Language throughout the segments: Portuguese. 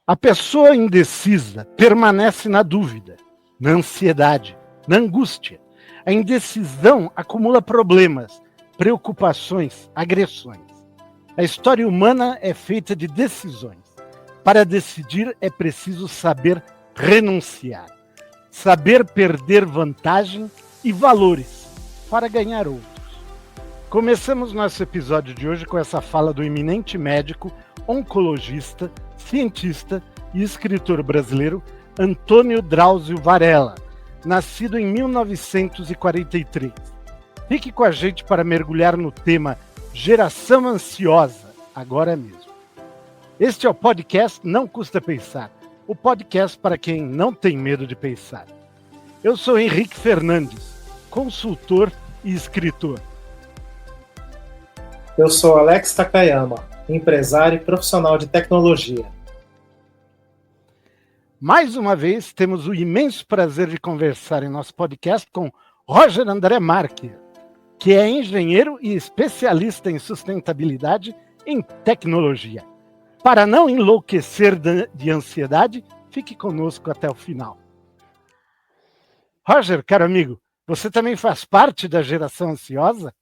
A pessoa indecisa permanece na dúvida, na ansiedade, na angústia. A indecisão acumula problemas, preocupações, agressões. A história humana é feita de decisões. Para decidir é preciso saber renunciar, saber perder vantagem e valores para ganhar outros. Começamos nosso episódio de hoje com essa fala do eminente médico, oncologista, cientista e escritor brasileiro Antônio Drauzio Varela, nascido em 1943. Fique com a gente para mergulhar no tema Geração Ansiosa, agora mesmo. Este é o podcast Não Custa Pensar, o podcast para quem não tem medo de pensar. Eu sou Henrique Fernandes, consultor e escritor. Eu sou Alex Takayama, empresário e profissional de tecnologia. Mais uma vez, temos o imenso prazer de conversar em nosso podcast com Roger André Marques, que é engenheiro e especialista em sustentabilidade em tecnologia. Para não enlouquecer de ansiedade, fique conosco até o final. Roger, caro amigo, você também faz parte da geração ansiosa?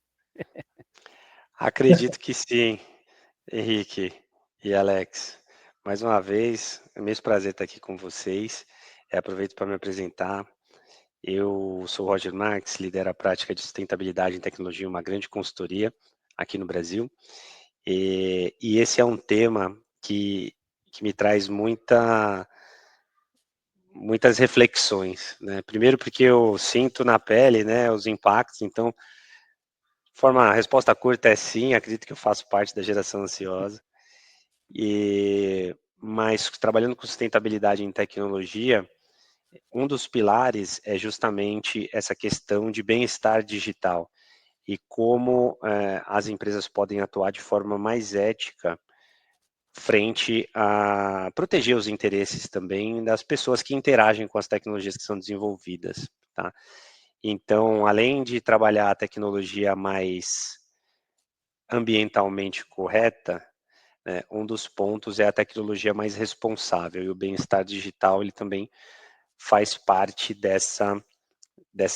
Acredito que sim, Henrique e Alex. Mais uma vez, é um imenso prazer estar aqui com vocês. Aproveito para me apresentar. Eu sou Roger Marques, lidero a prática de sustentabilidade em tecnologia, uma grande consultoria aqui no Brasil. E esse é um tema que me traz muitas reflexões, né? Primeiro porque eu sinto na pele, né, os impactos, então, a resposta curta é sim, acredito que eu faço parte da geração ansiosa. Mas trabalhando com sustentabilidade em tecnologia, um dos pilares é justamente essa questão de bem-estar digital e como as empresas podem atuar de forma mais ética frente a proteger os interesses também das pessoas que interagem com as tecnologias que são desenvolvidas, tá? Então, além de trabalhar a tecnologia mais ambientalmente correta, um dos pontos é a tecnologia mais responsável, e o bem-estar digital ele também faz parte dessa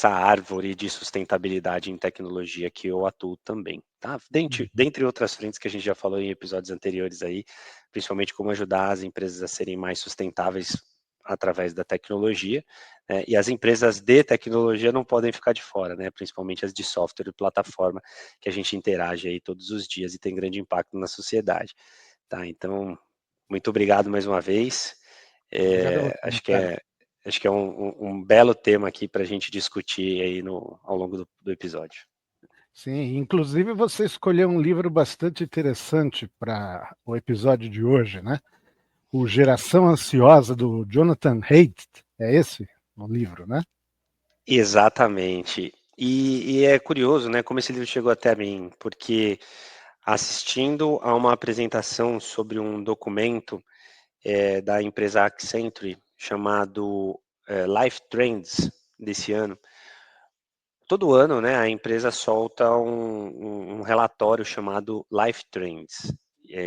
árvore de sustentabilidade em tecnologia que eu atuo também, tá? Dentre outras frentes que a gente já falou em episódios anteriores aí, principalmente como ajudar as empresas a serem mais sustentáveis através da tecnologia, e as empresas de tecnologia não podem ficar de fora, né? Principalmente as de software e plataforma, que a gente interage aí todos os dias e tem grande impacto na sociedade, tá? Então, muito obrigado mais uma vez. Acho que é um belo tema aqui para a gente discutir aí ao longo do episódio. Sim, inclusive você escolheu um livro bastante interessante para o episódio de hoje, né? O Geração Ansiosa, do Jonathan Haidt, é esse o livro, né? Exatamente. E é curioso, né, como esse livro chegou até mim, porque assistindo a uma apresentação sobre um documento da empresa Accenture chamado Life Trends desse ano, todo ano, né, a empresa solta um relatório chamado Life Trends,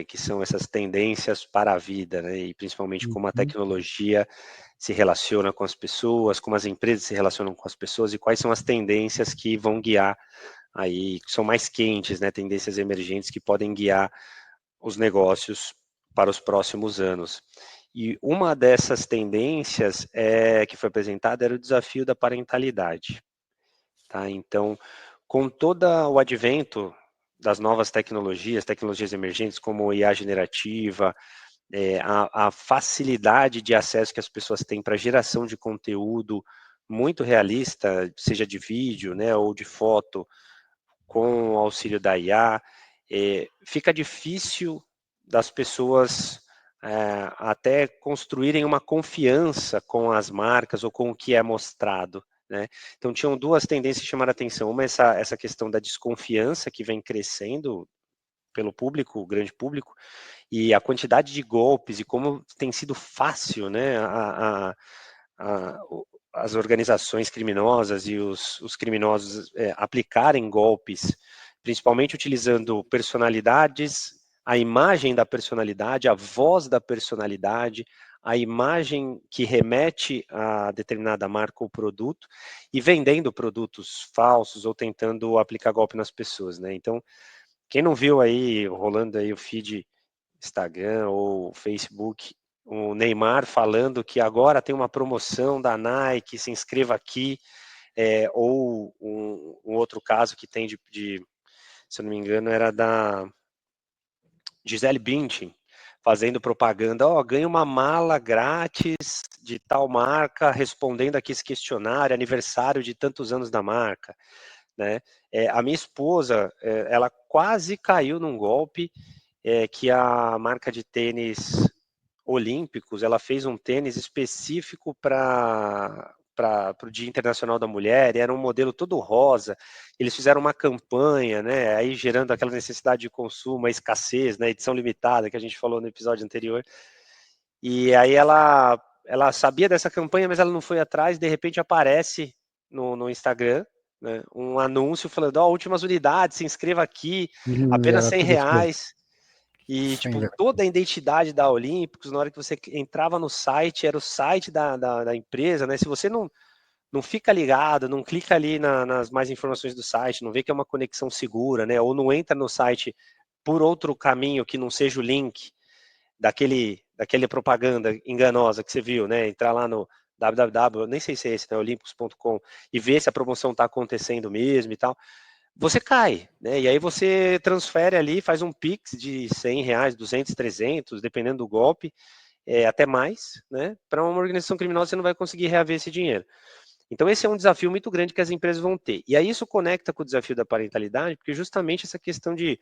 que são essas tendências para a vida, né, e principalmente como a tecnologia se relaciona com as pessoas, como as empresas se relacionam com as pessoas e quais são as tendências que vão guiar aí, que são mais quentes, né, tendências emergentes que podem guiar os negócios para os próximos anos. E uma dessas tendências que foi apresentada era o desafio da parentalidade. Tá? Então, com todo o advento das novas tecnologias emergentes como IA generativa, a facilidade de acesso que as pessoas têm para geração de conteúdo muito realista, seja de vídeo, né, ou de foto, com o auxílio da IA, fica difícil das pessoas até construírem uma confiança com as marcas ou com o que é mostrado, né? Então, tinham duas tendências que chamaram a atenção. Uma é essa questão da desconfiança que vem crescendo pelo público, o grande público, e a quantidade de golpes e como tem sido fácil, né, as organizações criminosas e os criminosos aplicarem golpes, principalmente utilizando personalidades a imagem da personalidade, a voz da personalidade, a imagem que remete a determinada marca ou produto, e vendendo produtos falsos ou tentando aplicar golpe nas pessoas, né? Então, quem não viu aí, rolando aí o feed Instagram ou Facebook, o Neymar falando que agora tem uma promoção da Nike, se inscreva aqui, ou um outro caso que tem se eu não me engano, era da Gisele Bündchen, fazendo propaganda, ganha uma mala grátis de tal marca, respondendo aqui esse questionário, aniversário de tantos anos da marca, né? A minha esposa, ela quase caiu num golpe que a marca de tênis olímpicos, ela fez um tênis específico para o Dia Internacional da Mulher, e era um modelo todo rosa. Eles fizeram uma campanha, né, aí gerando aquela necessidade de consumo, a escassez, né, edição limitada que a gente falou no episódio anterior. E aí ela sabia dessa campanha, mas ela não foi atrás. De repente aparece no Instagram, né, um anúncio falando: últimas unidades, se inscreva aqui, apenas Era tudo R$100. E, sem tipo, ver. toda a identidade da Olímpicos, na hora que você entrava no site, era o site da empresa, né? Se você não fica ligado, não clica ali nas mais informações do site, não vê que é uma conexão segura, né? Ou não entra no site por outro caminho que não seja o link daquela propaganda enganosa que você viu, né? Entrar lá no www, nem sei se é esse, né? Olympus.com, e ver se a promoção está acontecendo mesmo e tal, você cai, né? E aí você transfere ali, faz um Pix de R$100, 200, 300, dependendo do golpe, até mais, né? Para uma organização criminosa você não vai conseguir reaver esse dinheiro. Então esse é um desafio muito grande que as empresas vão ter. E aí isso conecta com o desafio da parentalidade, porque justamente essa questão de,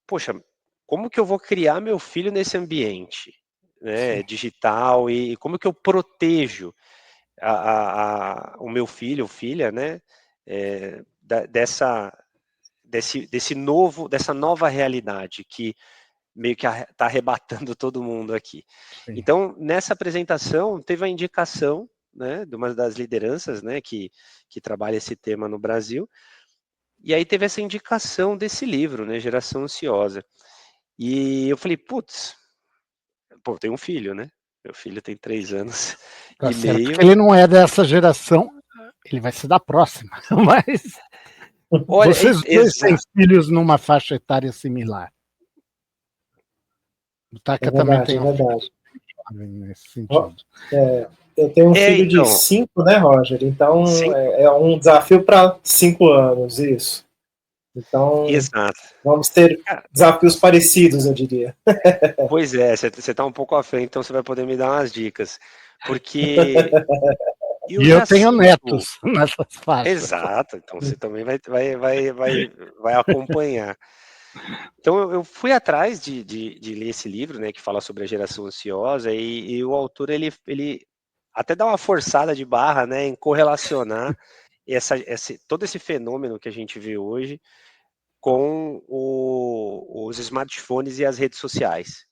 poxa, como que eu vou criar meu filho nesse ambiente, né, digital, e como que eu protejo o meu filho ou filha, né, dessa nova realidade que meio que está arrebatando todo mundo aqui. Sim. Então, nessa apresentação, teve a indicação, né, de uma das lideranças, né, que trabalha esse tema no Brasil, e aí teve essa indicação desse livro, né, Geração Ansiosa. E eu falei, putz, eu tenho um filho, né? Meu filho tem 3 anos Tá e certo, meio. porque ele não é dessa geração, ele vai ser da próxima, mas Olha, vocês dois têm filhos numa faixa etária similar. O Taka também tem É um verdade. filho nesse sentido. Eu tenho um filho de então, 5, né, Roger? Então sim, é um desafio para 5 anos, isso. Então exato. vamos ter desafios parecidos, eu diria. Pois é, você está um pouco à frente, então você vai poder me dar umas dicas. Porque eu E eu já tenho sinto. netos nessas faixas. Exato, então você também vai acompanhar. Então eu fui atrás de ler esse livro, né, que fala sobre a geração ansiosa, e o autor ele até dá uma forçada de barra, né, em correlacionar todo esse fenômeno que a gente vê hoje com os smartphones e as redes sociais.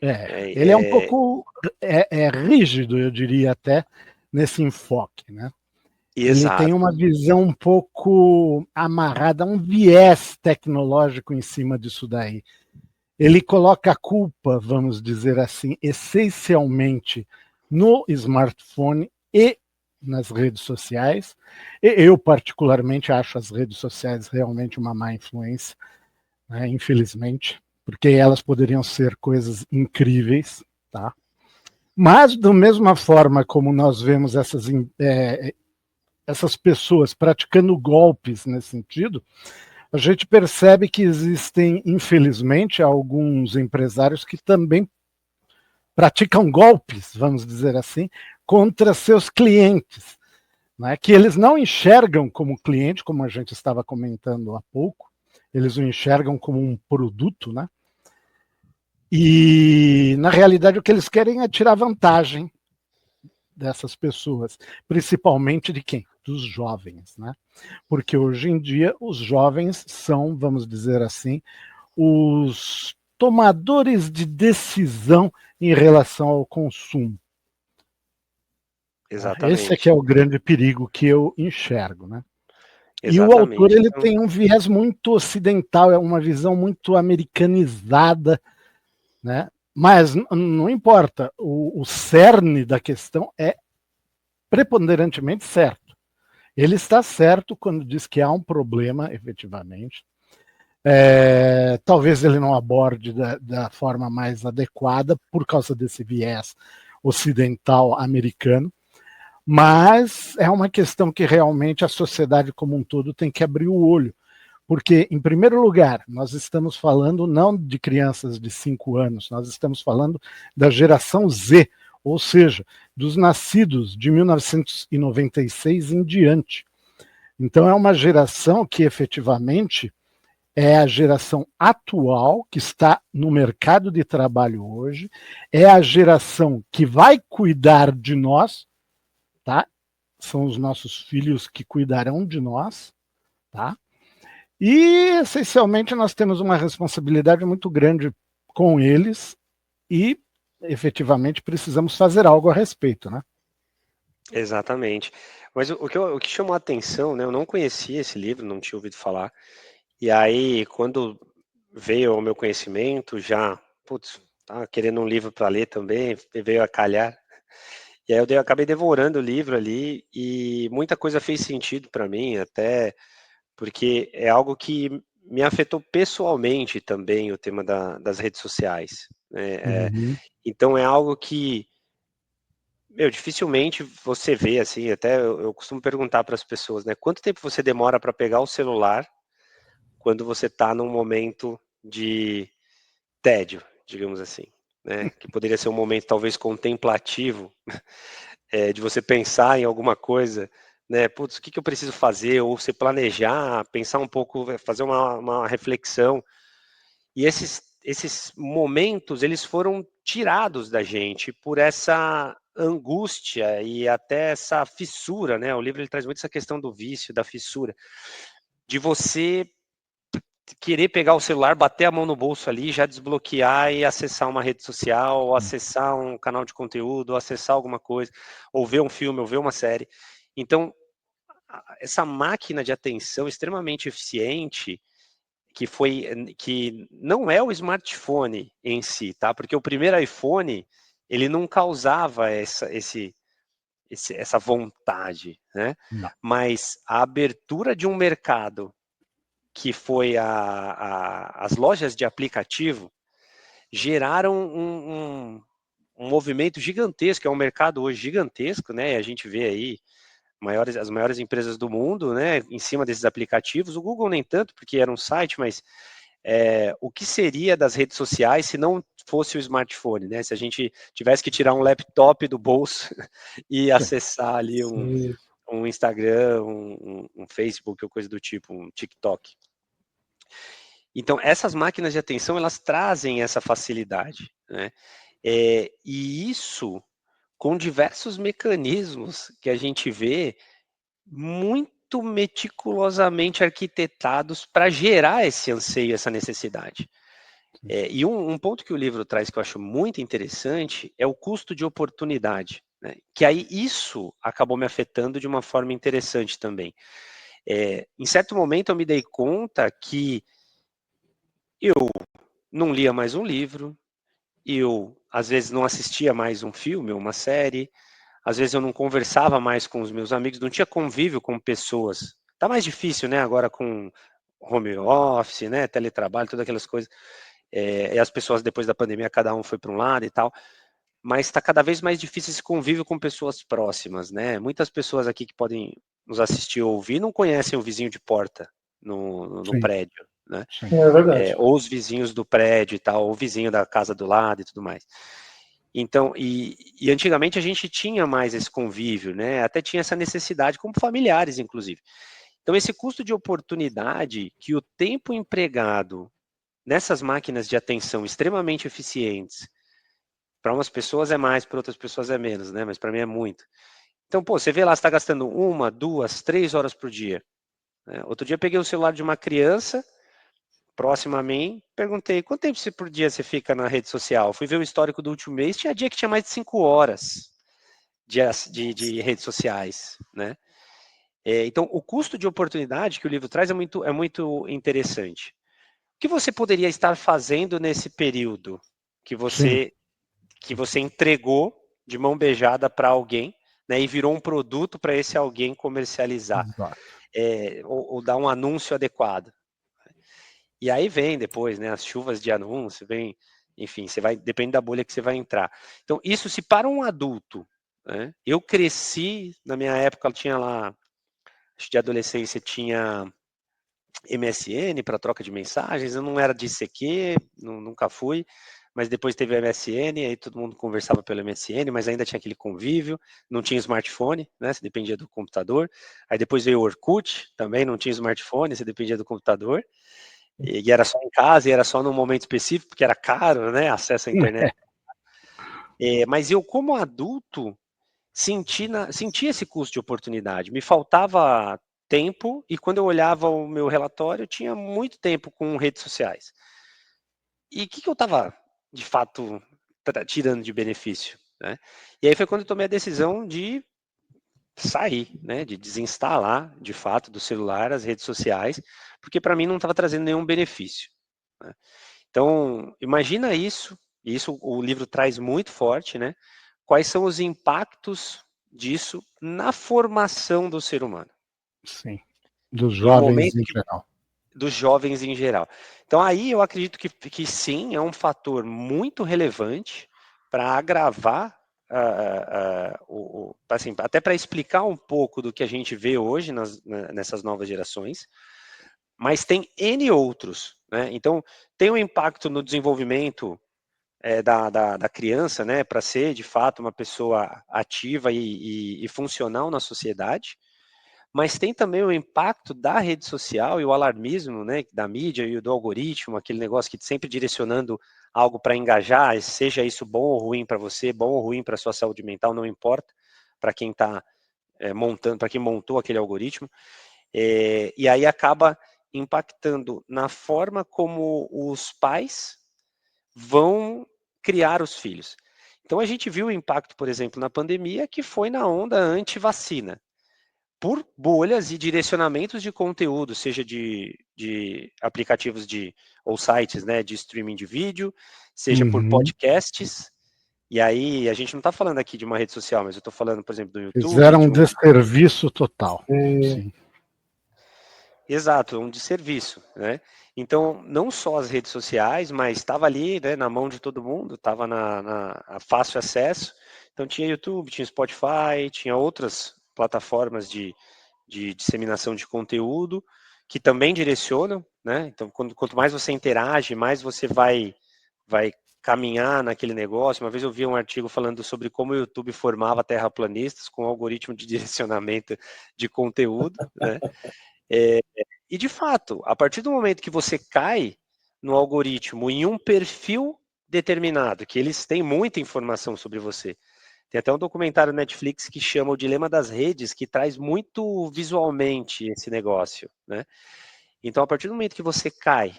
Ele é um pouco rígido, eu diria até, nesse enfoque, né? Ele tem Exato. uma visão um pouco amarrada, um viés tecnológico em cima disso daí. Ele coloca a culpa, vamos dizer assim, essencialmente no smartphone e nas redes sociais. E eu, particularmente, acho as redes sociais realmente uma má influência, né, infelizmente, porque elas poderiam ser coisas incríveis, tá? Mas, da mesma forma como nós vemos essas pessoas praticando golpes nesse sentido, a gente percebe que existem, infelizmente, alguns empresários que também praticam golpes, vamos dizer assim, contra seus clientes, né? Que eles não enxergam como cliente, como a gente estava comentando há pouco, eles o enxergam como um produto, né? E, na realidade, o que eles querem é tirar vantagem dessas pessoas, principalmente de quem? Dos jovens, né? Porque hoje em dia os jovens são, vamos dizer assim, os tomadores de decisão em relação ao consumo. Exatamente. Esse é que é o grande perigo que eu enxergo, né? E o autor Exatamente. ele Então, tem um viés muito ocidental, é uma visão muito americanizada, né? Mas não importa, o cerne da questão é preponderantemente certo. Ele está certo quando diz que há um problema, efetivamente. Talvez ele não aborde da forma mais adequada por causa desse viés ocidental americano, mas é uma questão que realmente a sociedade como um todo tem que abrir o olho. Porque, em primeiro lugar, nós estamos falando não de crianças de 5 anos, nós estamos falando da geração Z, ou seja, dos nascidos de 1996 em diante. Então, é uma geração que efetivamente é a geração atual que está no mercado de trabalho hoje, é a geração que vai cuidar de nós, tá? São os nossos filhos que cuidarão de nós, tá? E, essencialmente, nós temos uma responsabilidade muito grande com eles e, efetivamente, precisamos fazer algo a respeito, né? exatamente. Mas o que chamou a atenção, né? Eu não conhecia esse livro, não tinha ouvido falar. E aí, quando veio ao meu conhecimento, já, putz, tava querendo um livro para ler também, veio a calhar. E aí acabei devorando o livro ali e muita coisa fez sentido para mim, até porque é algo que me afetou pessoalmente também, o tema das redes sociais, né? Uhum. Então é algo que, meu, dificilmente você vê assim, até eu costumo perguntar para as pessoas, né? Quanto tempo você demora para pegar o celular quando você está num momento de tédio, digamos assim, né? Que poderia ser um momento talvez contemplativo, de você pensar em alguma coisa, né? Putz, o que que eu preciso fazer? Ou você planejar, pensar um pouco, fazer uma reflexão. E esses momentos, eles foram tirados da gente por essa angústia e até essa fissura, né? O livro ele traz muito essa questão do vício, da fissura, de você querer pegar o celular, bater a mão no bolso ali, já desbloquear e acessar uma rede social, ou acessar um canal de conteúdo, ou acessar alguma coisa, ou ver um filme, ou ver uma série. Então, essa máquina de atenção extremamente eficiente, que não é o smartphone em si, tá? Porque o primeiro iPhone, ele não causava essa vontade, né? Não. Mas a abertura de um mercado que foi as lojas de aplicativo, geraram um movimento gigantesco, é um mercado hoje gigantesco, né? A gente vê aí as maiores empresas do mundo, né? Em cima desses aplicativos. O Google nem tanto, porque era um site, mas o que seria das redes sociais se não fosse o smartphone, né? Se a gente tivesse que tirar um laptop do bolso e acessar ali Sim. um Instagram, um Facebook ou coisa do tipo, um TikTok. Então, essas máquinas de atenção, elas trazem essa facilidade, né? E isso com diversos mecanismos que a gente vê muito meticulosamente arquitetados para gerar esse anseio, essa necessidade. E um ponto que o livro traz que eu acho muito interessante é o custo de oportunidade, né? Que aí isso acabou me afetando de uma forma interessante também. Em certo momento eu me dei conta que eu não lia mais um livro, eu às vezes não assistia mais um filme ou uma série, às vezes eu não conversava mais com os meus amigos, não tinha convívio com pessoas. Tá mais difícil, né, agora com home office, né, teletrabalho, todas aquelas coisas. E as pessoas depois da pandemia, cada um foi para um lado e tal. Mas está cada vez mais difícil esse convívio com pessoas próximas, né? Muitas pessoas aqui que podem nos assistir ou ouvir não conhecem o vizinho de porta no Sim, prédio, né? sim. É verdade. Ou os vizinhos do prédio e tal, ou o vizinho da casa do lado e tudo mais. Então, e antigamente a gente tinha mais esse convívio, né? Até tinha essa necessidade, como familiares, inclusive. Então, esse custo de oportunidade que o tempo empregado nessas máquinas de atenção extremamente eficientes, para umas pessoas é mais, para outras pessoas é menos, né? Mas para mim é muito. Então, pô, você vê lá, você está gastando 1, 2, 3 horas por dia, né? Outro dia eu peguei o celular de uma criança próximo a mim, perguntei, quanto tempo por dia você fica na rede social? Fui ver o histórico do último mês, tinha dia que tinha mais de 5 horas de redes sociais, né? Então, o custo de oportunidade que o livro traz é muito interessante. O que você poderia estar fazendo nesse período que você entregou de mão beijada para alguém, né, e virou um produto para esse alguém comercializar, ou dar um anúncio adequado? E aí vem depois, né, as chuvas de anúncio, enfim, depende da bolha que você vai entrar. Então, isso se para um adulto, né, eu cresci, na minha época, tinha lá, acho que de adolescência tinha MSN para troca de mensagens, eu não era de ICQ, nunca fui, mas depois teve o MSN, aí todo mundo conversava pelo MSN, mas ainda tinha aquele convívio, não tinha smartphone, né, você dependia do computador. Aí depois veio o Orkut, também não tinha smartphone, você dependia do computador, e era só em casa, e era só num momento específico, porque era caro, né, acesso à internet. Mas eu, como adulto, senti esse custo de oportunidade, me faltava tempo, e quando eu olhava o meu relatório, eu tinha muito tempo com redes sociais. E o que eu estava, de fato, tirando de benefício, né? E aí foi quando eu tomei a decisão de sair, né, de desinstalar, de fato, do celular as redes sociais, porque para mim não estava trazendo nenhum benefício, né? Então, imagina isso, e isso o livro traz muito forte, né? Quais são os impactos disso na formação do ser humano? Sim, dos Em um jovens momento em geral. dos jovens em geral. Então aí eu acredito que sim, é um fator muito relevante para agravar, assim, até para explicar um pouco do que a gente vê hoje nessas novas gerações, mas tem N outros, né? Então tem um impacto no desenvolvimento da criança, né, para ser de fato uma pessoa ativa e funcional na sociedade, mas tem também o impacto da rede social e o alarmismo, né, da mídia e do algoritmo, aquele negócio que sempre direcionando algo para engajar, seja isso bom ou ruim para você, bom ou ruim para a sua saúde mental, não importa, para quem está montando, para quem montou aquele algoritmo, e aí acaba impactando na forma como os pais vão criar os filhos. Então a gente viu o impacto, por exemplo, na pandemia, que foi na onda anti-vacina, por bolhas e direcionamentos de conteúdo, seja de aplicativos ou sites, né, de streaming de vídeo, seja por podcasts. E aí a gente não está falando aqui de uma rede social, mas eu estou falando, por exemplo, do YouTube, Fizeram um desserviço total. Sim. Exato, um desserviço, né? Então, não só as redes sociais, mas estava ali, né, na mão de todo mundo, estava a fácil acesso. Então, tinha YouTube, tinha Spotify, tinha outras plataformas de disseminação de conteúdo que também direcionam, né? Então, quanto mais você interage, mais você vai caminhar naquele negócio. Uma vez eu vi um artigo falando sobre como o YouTube formava terraplanistas com um algoritmo de direcionamento de conteúdo, né? E de fato, a partir do momento que você cai no algoritmo em um perfil determinado, que eles têm muita informação sobre você. Tem até um documentário Netflix que chama O Dilema das Redes, que traz muito visualmente esse negócio, né? Então, a partir do momento que você cai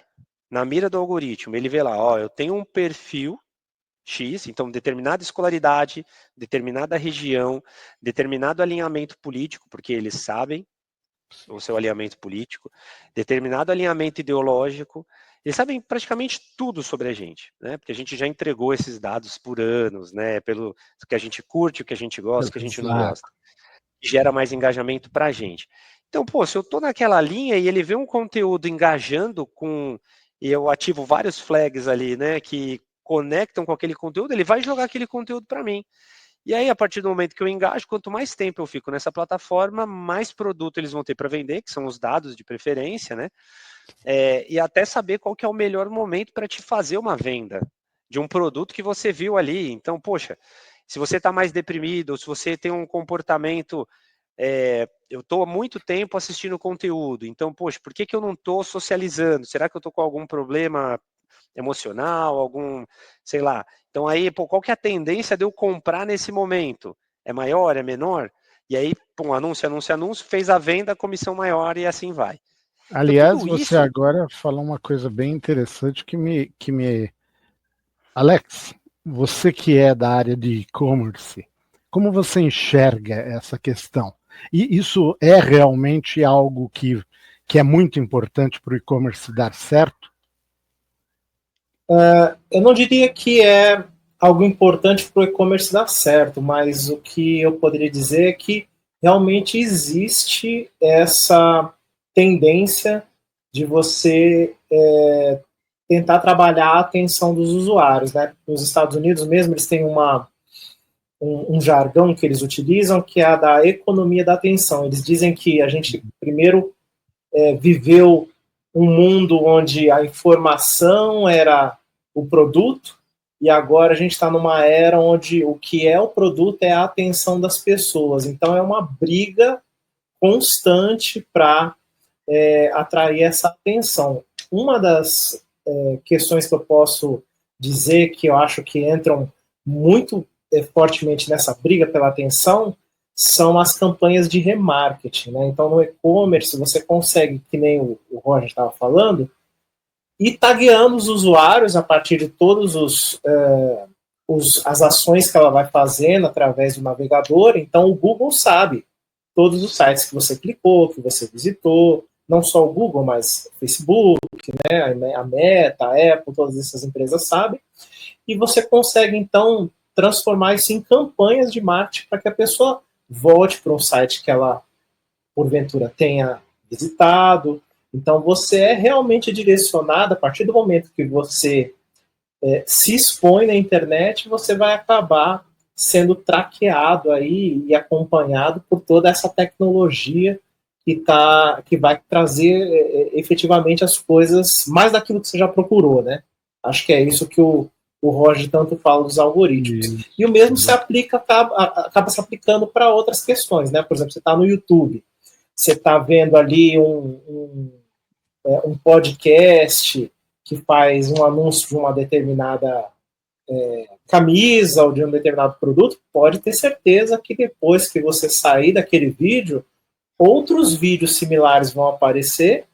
na mira do algoritmo, ele vê lá, ó, eu tenho um perfil X, então determinada escolaridade, determinada região, determinado alinhamento político, porque eles sabem o seu alinhamento político, determinado alinhamento ideológico, eles sabem praticamente tudo sobre a gente, né? Porque a gente já entregou esses dados por anos, né? Pelo que a gente curte, o que a gente gosta, o que a gente não gosta. Gera mais engajamento para a gente. Então, pô, se eu estou naquela linha e ele vê um conteúdo engajando e eu ativo vários flags ali, né? Que conectam com aquele conteúdo, ele vai jogar aquele conteúdo para mim. E aí, a partir do momento que eu engajo, quanto mais tempo eu fico nessa plataforma, mais produto eles vão ter para vender, que são os dados de preferência, né? E até saber qual que é o melhor momento para te fazer uma venda de um produto que você viu ali. Então, poxa, se você está mais deprimido, ou se você tem um comportamento, eu estou há muito tempo assistindo conteúdo, então, poxa, por que eu não estou socializando? Será que eu estou com algum problema emocional, sei lá. Então aí, pô, qual que é a tendência de eu comprar nesse momento? É maior, é menor? E aí, pô, anúncio, fez a venda, comissão maior e assim vai. Aliás, Então, tudo você isso... agora falou uma coisa bem interessante que me... Alex, você que é da área de e-commerce, como você enxerga essa questão? E isso é realmente algo que é muito importante para o e-commerce dar certo? Eu não diria que é algo importante para o e-commerce dar certo, mas o que eu poderia dizer é que realmente existe essa tendência de você tentar trabalhar a atenção dos usuários, né? Nos Estados Unidos mesmo, eles têm um jargão que eles utilizam, que é a da economia da atenção. Eles dizem que a gente primeiro viveu um mundo onde a informação era o produto, e agora a gente está numa era onde o que é o produto é a atenção das pessoas. Então é uma briga constante para atrair essa atenção. Uma das questões que eu posso dizer que eu acho que entram muito fortemente nessa briga pela atenção são as campanhas de remarketing, né? Então, no e-commerce, você consegue, que nem o Roger estava falando, ir tagueando os usuários a partir de todos as ações que ela vai fazendo através do navegador. Então, o Google sabe todos os sites que você clicou, que você visitou, não só o Google, mas o Facebook, né, a Meta, a Apple, todas essas empresas sabem, e você consegue, então, transformar isso em campanhas de marketing para que a pessoa volte para um site que ela, porventura, tenha visitado. Então, você é realmente direcionado, a partir do momento que você se expõe na internet, você vai acabar sendo traqueado aí e acompanhado por toda essa tecnologia que vai trazer efetivamente as coisas, mais daquilo que você já procurou, né? Acho que é isso que o Roger tanto fala dos algoritmos. E o mesmo se aplica, acaba se aplicando para outras questões, né? Por exemplo, você está no YouTube, você está vendo ali um podcast que faz um anúncio de uma determinada camisa ou de um determinado produto, pode ter certeza que depois que você sair daquele vídeo, outros vídeos similares vão aparecer,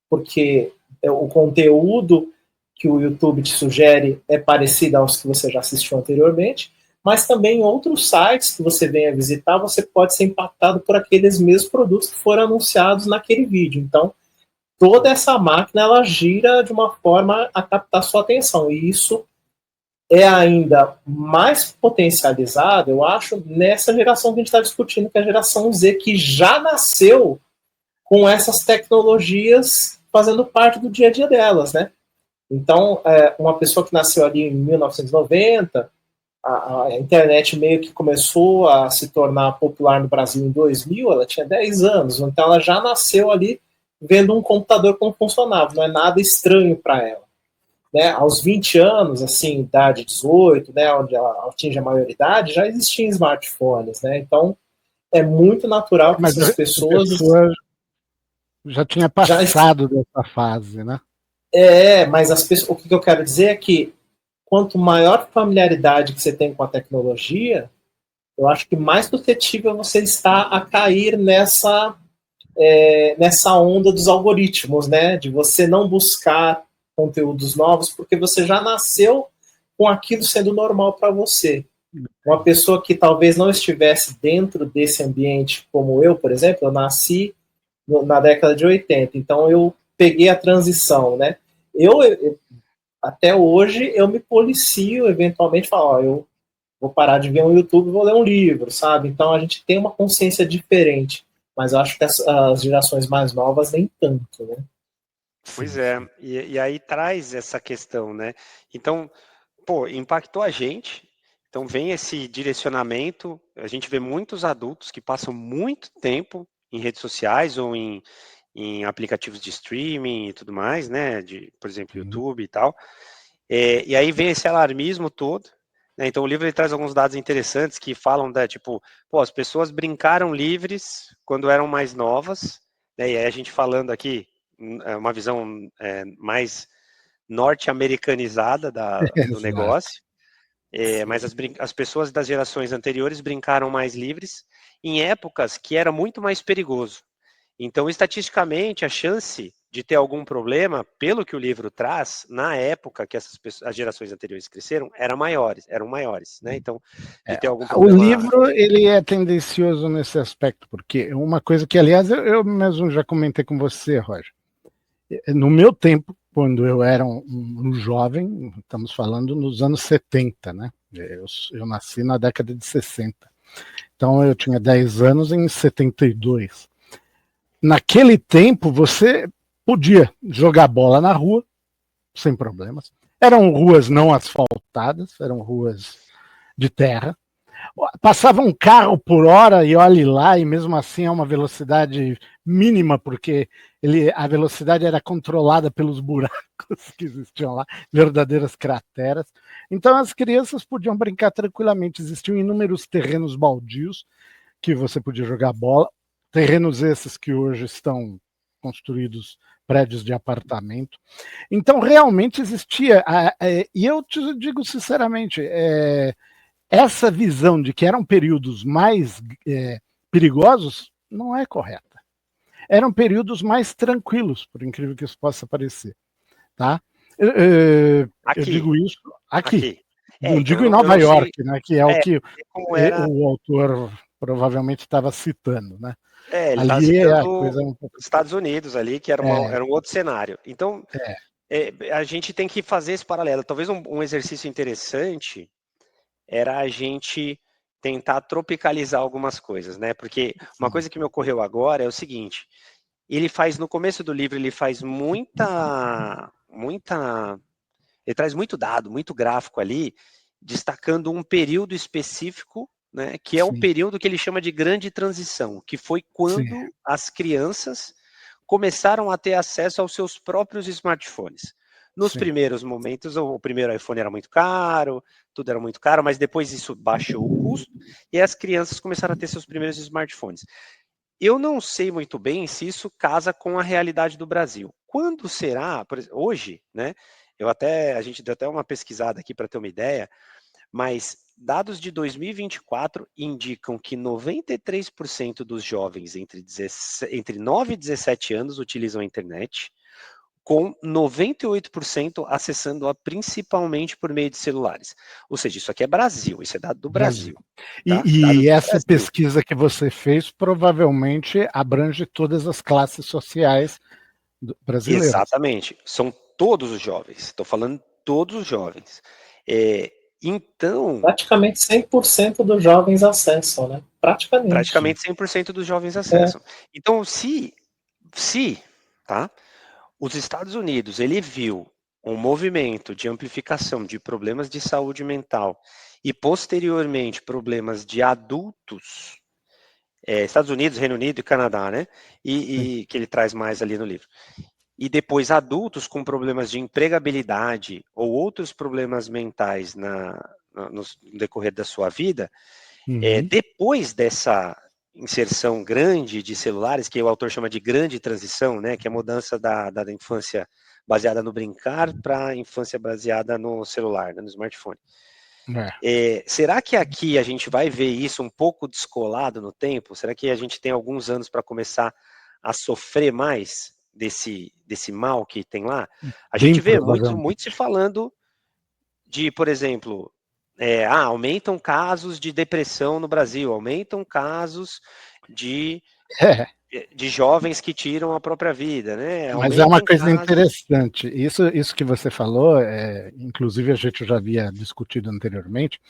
porque o conteúdo que o YouTube te sugere é parecido aos que você já assistiu anteriormente, mas também outros sites que você venha visitar, você pode ser impactado por aqueles mesmos produtos que foram anunciados naquele vídeo. Então, toda essa máquina, ela gira de uma forma a captar sua atenção, e isso é ainda mais potencializado, eu acho, nessa geração que a gente está discutindo, que é a geração Z, que já nasceu com essas tecnologias fazendo parte do dia a dia delas, né? Então, uma pessoa que nasceu ali em 1990, a internet meio que começou a se tornar popular no Brasil em 2000, ela tinha 10 anos, então ela já nasceu ali vendo um computador como funcionava, não é nada estranho para ela. Né, aos 20 anos, assim, idade 18, né, onde ela atinge a maioridade, já existiam smartphones, né? Então, é muito natural que essas pessoas... A pessoa já tinha passado dessa fase, né? Mas as pessoas, o que eu quero dizer é que quanto maior familiaridade que você tem com a tecnologia, eu acho que mais suscetível você está a cair nessa onda dos algoritmos, né? De você não buscar conteúdos novos, porque você já nasceu com aquilo sendo normal para você. Uma pessoa que talvez não estivesse dentro desse ambiente, como eu, por exemplo, eu nasci na década de 80, então eu peguei a transição, né? Eu até hoje, eu me policio, eventualmente, falo, eu vou parar de ver um YouTube e vou ler um livro, sabe? Então a gente tem uma consciência diferente, mas eu acho que as gerações mais novas nem tanto, né? Pois é, e aí traz essa questão, né? Então, pô, impactou a gente, então vem esse direcionamento, a gente vê muitos adultos que passam muito tempo em redes sociais ou em aplicativos de streaming e tudo mais, né? Por exemplo, YouTube e tal. E aí vem esse alarmismo todo, né? Então o livro ele traz alguns dados interessantes que falam tipo, pô, as pessoas brincaram livres quando eram mais novas, né? E aí a gente falando aqui, uma visão mais norte-americanizada do negócio, mas as pessoas das gerações anteriores brincaram mais livres em épocas que era muito mais perigoso. Então, estatisticamente, a chance de ter algum problema, pelo que o livro traz, na época que as gerações anteriores cresceram, eram maiores, né? Então, de ter algum problema... O livro, ele é tendencioso nesse aspecto, porque uma coisa que, aliás, eu mesmo já comentei com você, Roger, no meu tempo, quando eu era um jovem, estamos falando nos anos 70, né? Eu nasci na década de 60. Então eu tinha 10 anos em 72. Naquele tempo você podia jogar bola na rua, sem problemas. Eram ruas não asfaltadas, eram ruas de terra. Passava um carro por hora e olhe lá, e mesmo assim é uma velocidade mínima, porque a velocidade era controlada pelos buracos que existiam lá, verdadeiras crateras. Então as crianças podiam brincar tranquilamente, existiam inúmeros terrenos baldios que você podia jogar bola, terrenos esses que hoje estão construídos prédios de apartamento. Então realmente existia, e eu te digo sinceramente, essa visão de que eram períodos mais perigosos não é correta. Eram períodos mais tranquilos, por incrível que isso possa parecer. Tá? Eu digo isso aqui. Não digo em Nova York, né, que é o que o autor provavelmente estava citando. Né? Ele estava citando os Estados Unidos ali, que era um outro cenário. Então, a gente tem que fazer esse paralelo. Talvez um exercício interessante era a gente tentar tropicalizar algumas coisas, né? Porque uma coisa que me ocorreu agora é o seguinte: ele faz, no começo do livro, ele faz ele traz muito dado, muito gráfico ali, destacando um período específico, né? Que é um período que ele chama de grande transição, que foi quando as crianças começaram a ter acesso aos seus próprios smartphones. Nos primeiros momentos, o primeiro iPhone era muito caro, tudo era muito caro, mas depois isso baixou o custo e as crianças começaram a ter seus primeiros smartphones. Eu não sei muito bem se isso casa com a realidade do Brasil. Quando será, por exemplo, hoje, né? A gente deu até uma pesquisada aqui para ter uma ideia, mas dados de 2024 indicam que 93% dos jovens entre 9 e 17 anos utilizam a internet, com 98% acessando-a principalmente por meio de celulares. Ou seja, isso aqui é Brasil, isso é dado do Brasil. Tá? E essa pesquisa que você fez provavelmente abrange todas as classes sociais brasileiras. Exatamente, são todos os jovens, estou falando todos os jovens. Então... Praticamente 100% dos jovens acessam, né? Praticamente 100% dos jovens acessam. Então, tá? Os Estados Unidos, ele viu um movimento de amplificação de problemas de saúde mental e, posteriormente, problemas de adultos, Estados Unidos, Reino Unido e Canadá, né? E que ele traz mais ali no livro. E depois adultos com problemas de empregabilidade ou outros problemas mentais no decorrer da sua vida, depois dessa inserção grande de celulares, que o autor chama de grande transição, né, que é a mudança da infância baseada no brincar para a infância baseada no celular, né, no smartphone. Será que aqui a gente vai ver isso um pouco descolado no tempo? Será que a gente tem alguns anos para começar a sofrer mais desse mal que tem lá? A gente vê muito se falando de, por exemplo, aumentam casos de depressão no Brasil, aumentam casos de jovens que tiram a própria vida, né? Mas é uma coisa interessante. Isso que você falou, inclusive a gente já havia discutido anteriormente,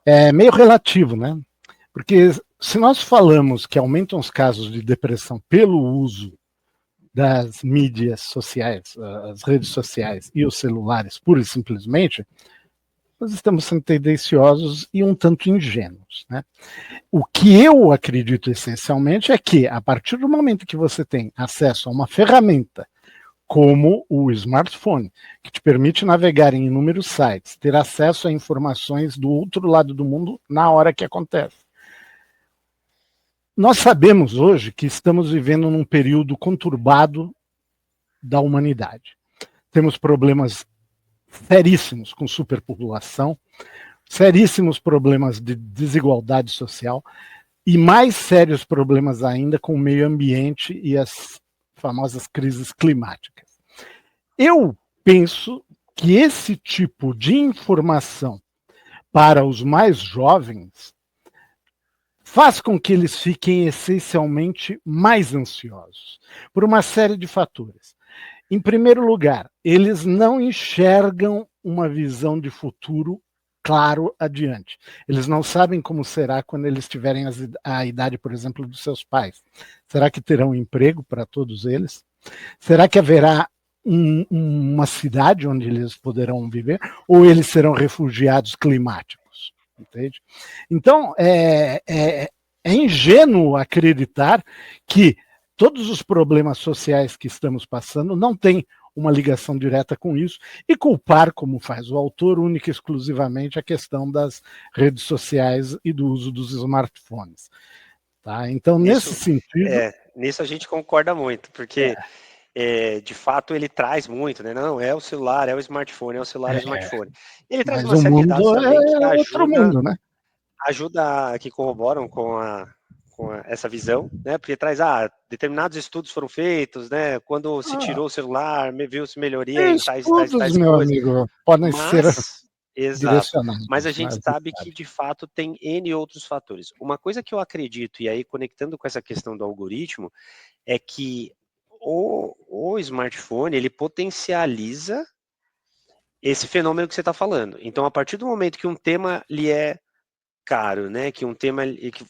é meio relativo, né? Porque se nós falamos que aumentam os casos de depressão pelo uso das mídias sociais, as redes sociais e os celulares, pura e simplesmente, nós estamos sendo tendenciosos e um tanto ingênuos, né? O que eu acredito essencialmente é que, a partir do momento que você tem acesso a uma ferramenta como o smartphone, que te permite navegar em inúmeros sites, ter acesso a informações do outro lado do mundo na hora que acontece. Nós sabemos hoje que estamos vivendo num período conturbado da humanidade. Temos problemas seríssimos com superpopulação, seríssimos problemas de desigualdade social e mais sérios problemas ainda com o meio ambiente e as famosas crises climáticas. Eu penso que esse tipo de informação para os mais jovens faz com que eles fiquem essencialmente mais ansiosos, por uma série de fatores. Em primeiro lugar, eles não enxergam uma visão de futuro claro adiante. Eles não sabem como será quando eles tiverem a idade, por exemplo, dos seus pais. Será que terão emprego para todos eles? Será que haverá uma cidade onde eles poderão viver? Ou eles serão refugiados climáticos? Entende? Então, é ingênuo acreditar que todos os problemas sociais que estamos passando não têm uma ligação direta com isso e culpar, como faz o autor, única e exclusivamente a questão das redes sociais e do uso dos smartphones. Tá? Então, nesse sentido... Nisso a gente concorda muito, porque de fato ele traz muito, né? Não, é o celular, é o smartphone, é o celular, é o smartphone. Ele traz uma série de dados também que outro mundo, né? ajuda, que corroboram com essa visão, né? Porque traz, determinados estudos foram feitos, né? Quando se tirou o celular, viu-se melhoria em tais Estudos, meu coisas. amigo, podem ser Exato. direcionados. Mas a gente sabe que, de fato, tem N outros fatores. Uma coisa que eu acredito, e aí conectando com essa questão do algoritmo, é que o smartphone, ele potencializa esse fenômeno que você está falando. Então, a partir do momento que um tema lhe é caro, né, que um tema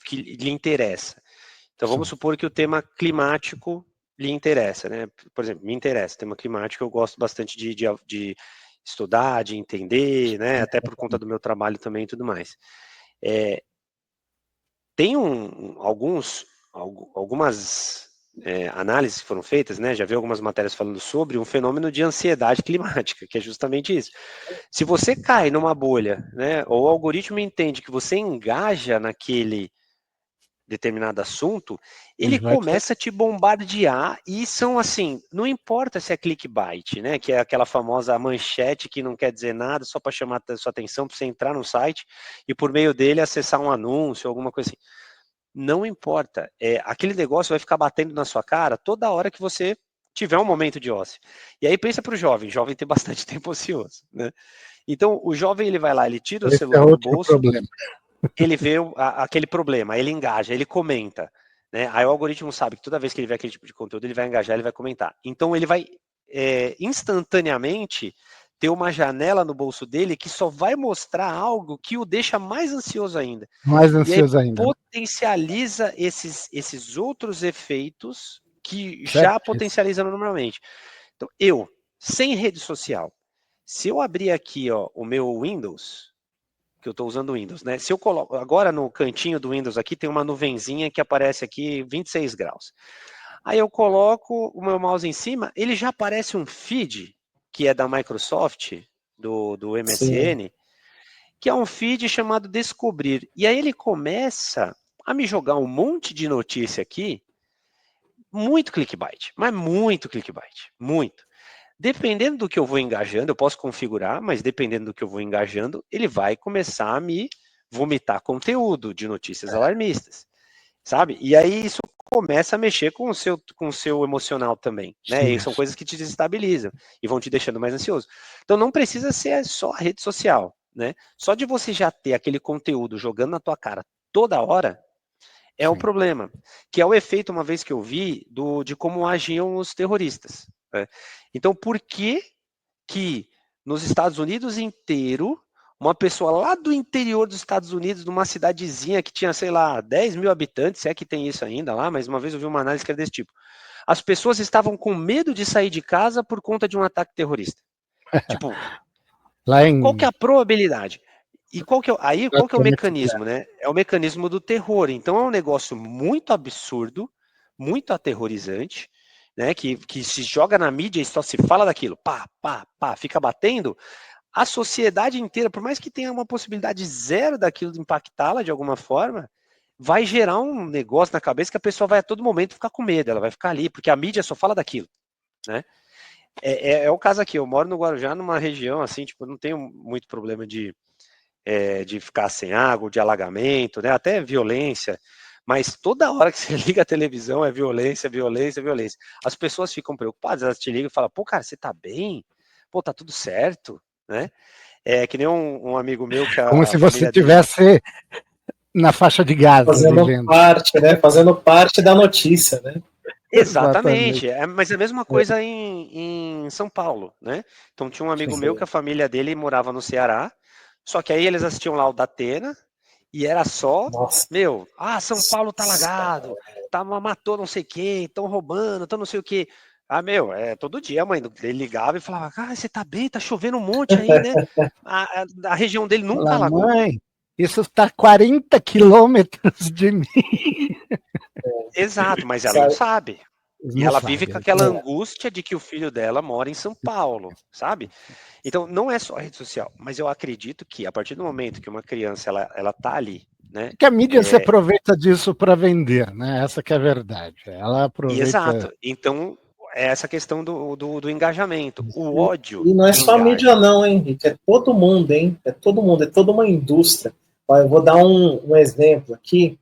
que lhe interessa. Então, vamos supor que o tema climático lhe interessa, né? Por exemplo, me interessa, tema climático, eu gosto bastante de estudar, de entender, né? Até por conta do meu trabalho também e tudo mais. Tem algumas análises que foram feitas, né? Já vi algumas matérias falando sobre um fenômeno de ansiedade climática, que é justamente isso. Se você cai numa bolha, né? Ou o algoritmo entende que você engaja naquele determinado assunto, ele começa a te bombardear e são assim, não importa se é clickbait, né, que é aquela famosa manchete que não quer dizer nada, só para chamar a sua atenção, para você entrar no site e por meio dele acessar um anúncio, alguma coisa assim. Não importa, aquele negócio vai ficar batendo na sua cara toda hora que você tiver um momento de ócio. E aí pensa para o jovem tem bastante tempo ocioso, né? Então o jovem ele vai lá, ele tira o celular do bolso, ele vê aquele problema, ele engaja, ele comenta, né? Aí o algoritmo sabe que toda vez que ele vê aquele tipo de conteúdo, ele vai engajar, ele vai comentar. Então ele vai instantaneamente ter uma janela no bolso dele que só vai mostrar algo que o deixa mais ansioso ainda. Mais ansioso ainda. Potencializa esses outros efeitos que já potencializam normalmente. Então, sem rede social, se eu abrir aqui o meu Windows, que eu estou usando o Windows, né? Se eu coloco, agora no cantinho do Windows aqui tem uma nuvenzinha que aparece aqui 26 graus. Aí eu coloco o meu mouse em cima, ele já aparece um feed, que é da Microsoft, do MSN, que é um feed chamado Descobrir. E aí ele começa a me jogar um monte de notícia aqui, muito clickbait, mas muito clickbait, muito. Dependendo do que eu vou engajando, eu posso configurar, mas dependendo do que eu vou engajando, ele vai começar a me vomitar conteúdo de notícias alarmistas, sabe? E aí isso começa a mexer com o seu emocional também, né? E são coisas que te desestabilizam e vão te deixando mais ansioso. Então não precisa ser só a rede social, né? Só de você já ter aquele conteúdo jogando na tua cara toda hora é um problema, que é o efeito, uma vez que eu vi, de como agiam os terroristas. Né? Então, por que nos Estados Unidos inteiro, uma pessoa lá do interior dos Estados Unidos, numa cidadezinha que tinha, sei lá, 10 mil habitantes, se é que tem isso ainda lá, mas uma vez eu vi uma análise que era desse tipo, as pessoas estavam com medo de sair de casa por conta de um ataque terrorista. Tipo, qual que é a probabilidade? E qual que é o mecanismo, né? É o mecanismo do terror. Então é um negócio muito absurdo, muito aterrorizante, né? Que se joga na mídia e só se fala daquilo, pá, pá, pá, fica batendo. A sociedade inteira, por mais que tenha uma possibilidade zero daquilo de impactá-la de alguma forma, vai gerar um negócio na cabeça que a pessoa vai a todo momento ficar com medo, ela vai ficar ali, porque a mídia só fala daquilo, né? É o caso aqui, eu moro no Guarujá, numa região assim, tipo, não tenho muito problema de ficar sem água, de alagamento, né? Até violência, Mas toda hora que você liga a televisão é violência, violência, violência. As pessoas ficam preocupadas, elas te ligam e falam, pô, cara, você tá bem? Pô, tá tudo certo, né? É que nem um amigo meu que Como a se você família dele... tivesse na faixa de Gaza Fazendo vivendo. parte, né? Fazendo parte da notícia, né? Exatamente, mas é a mesma coisa em São Paulo, né? Então tinha um amigo meu que a família dele morava no Ceará, só que aí eles assistiam lá o Datena e era só, Nossa. São Paulo tá alagado, matou não sei quem, estão roubando, estão não sei o que. Todo dia a mãe dele ligava e falava, você tá bem, tá chovendo um monte aí, né? A região dele nunca alagou. Mãe, isso está 40 quilômetros de mim. Exato, mas ela não sabe. E ela vive com aquela É. angústia de que o filho dela mora em São Paulo, sabe? Então, não é só a rede social, mas eu acredito que a partir do momento que uma criança ela tá ali, né? Que a mídia se aproveita disso para vender, né? Essa que é a verdade. Ela aproveita. Exato. Então, é essa questão do engajamento. O ódio. E não é só a mídia, não, hein, Henrique? É todo mundo, hein? É todo mundo, é toda uma indústria. Olha, eu vou dar um exemplo aqui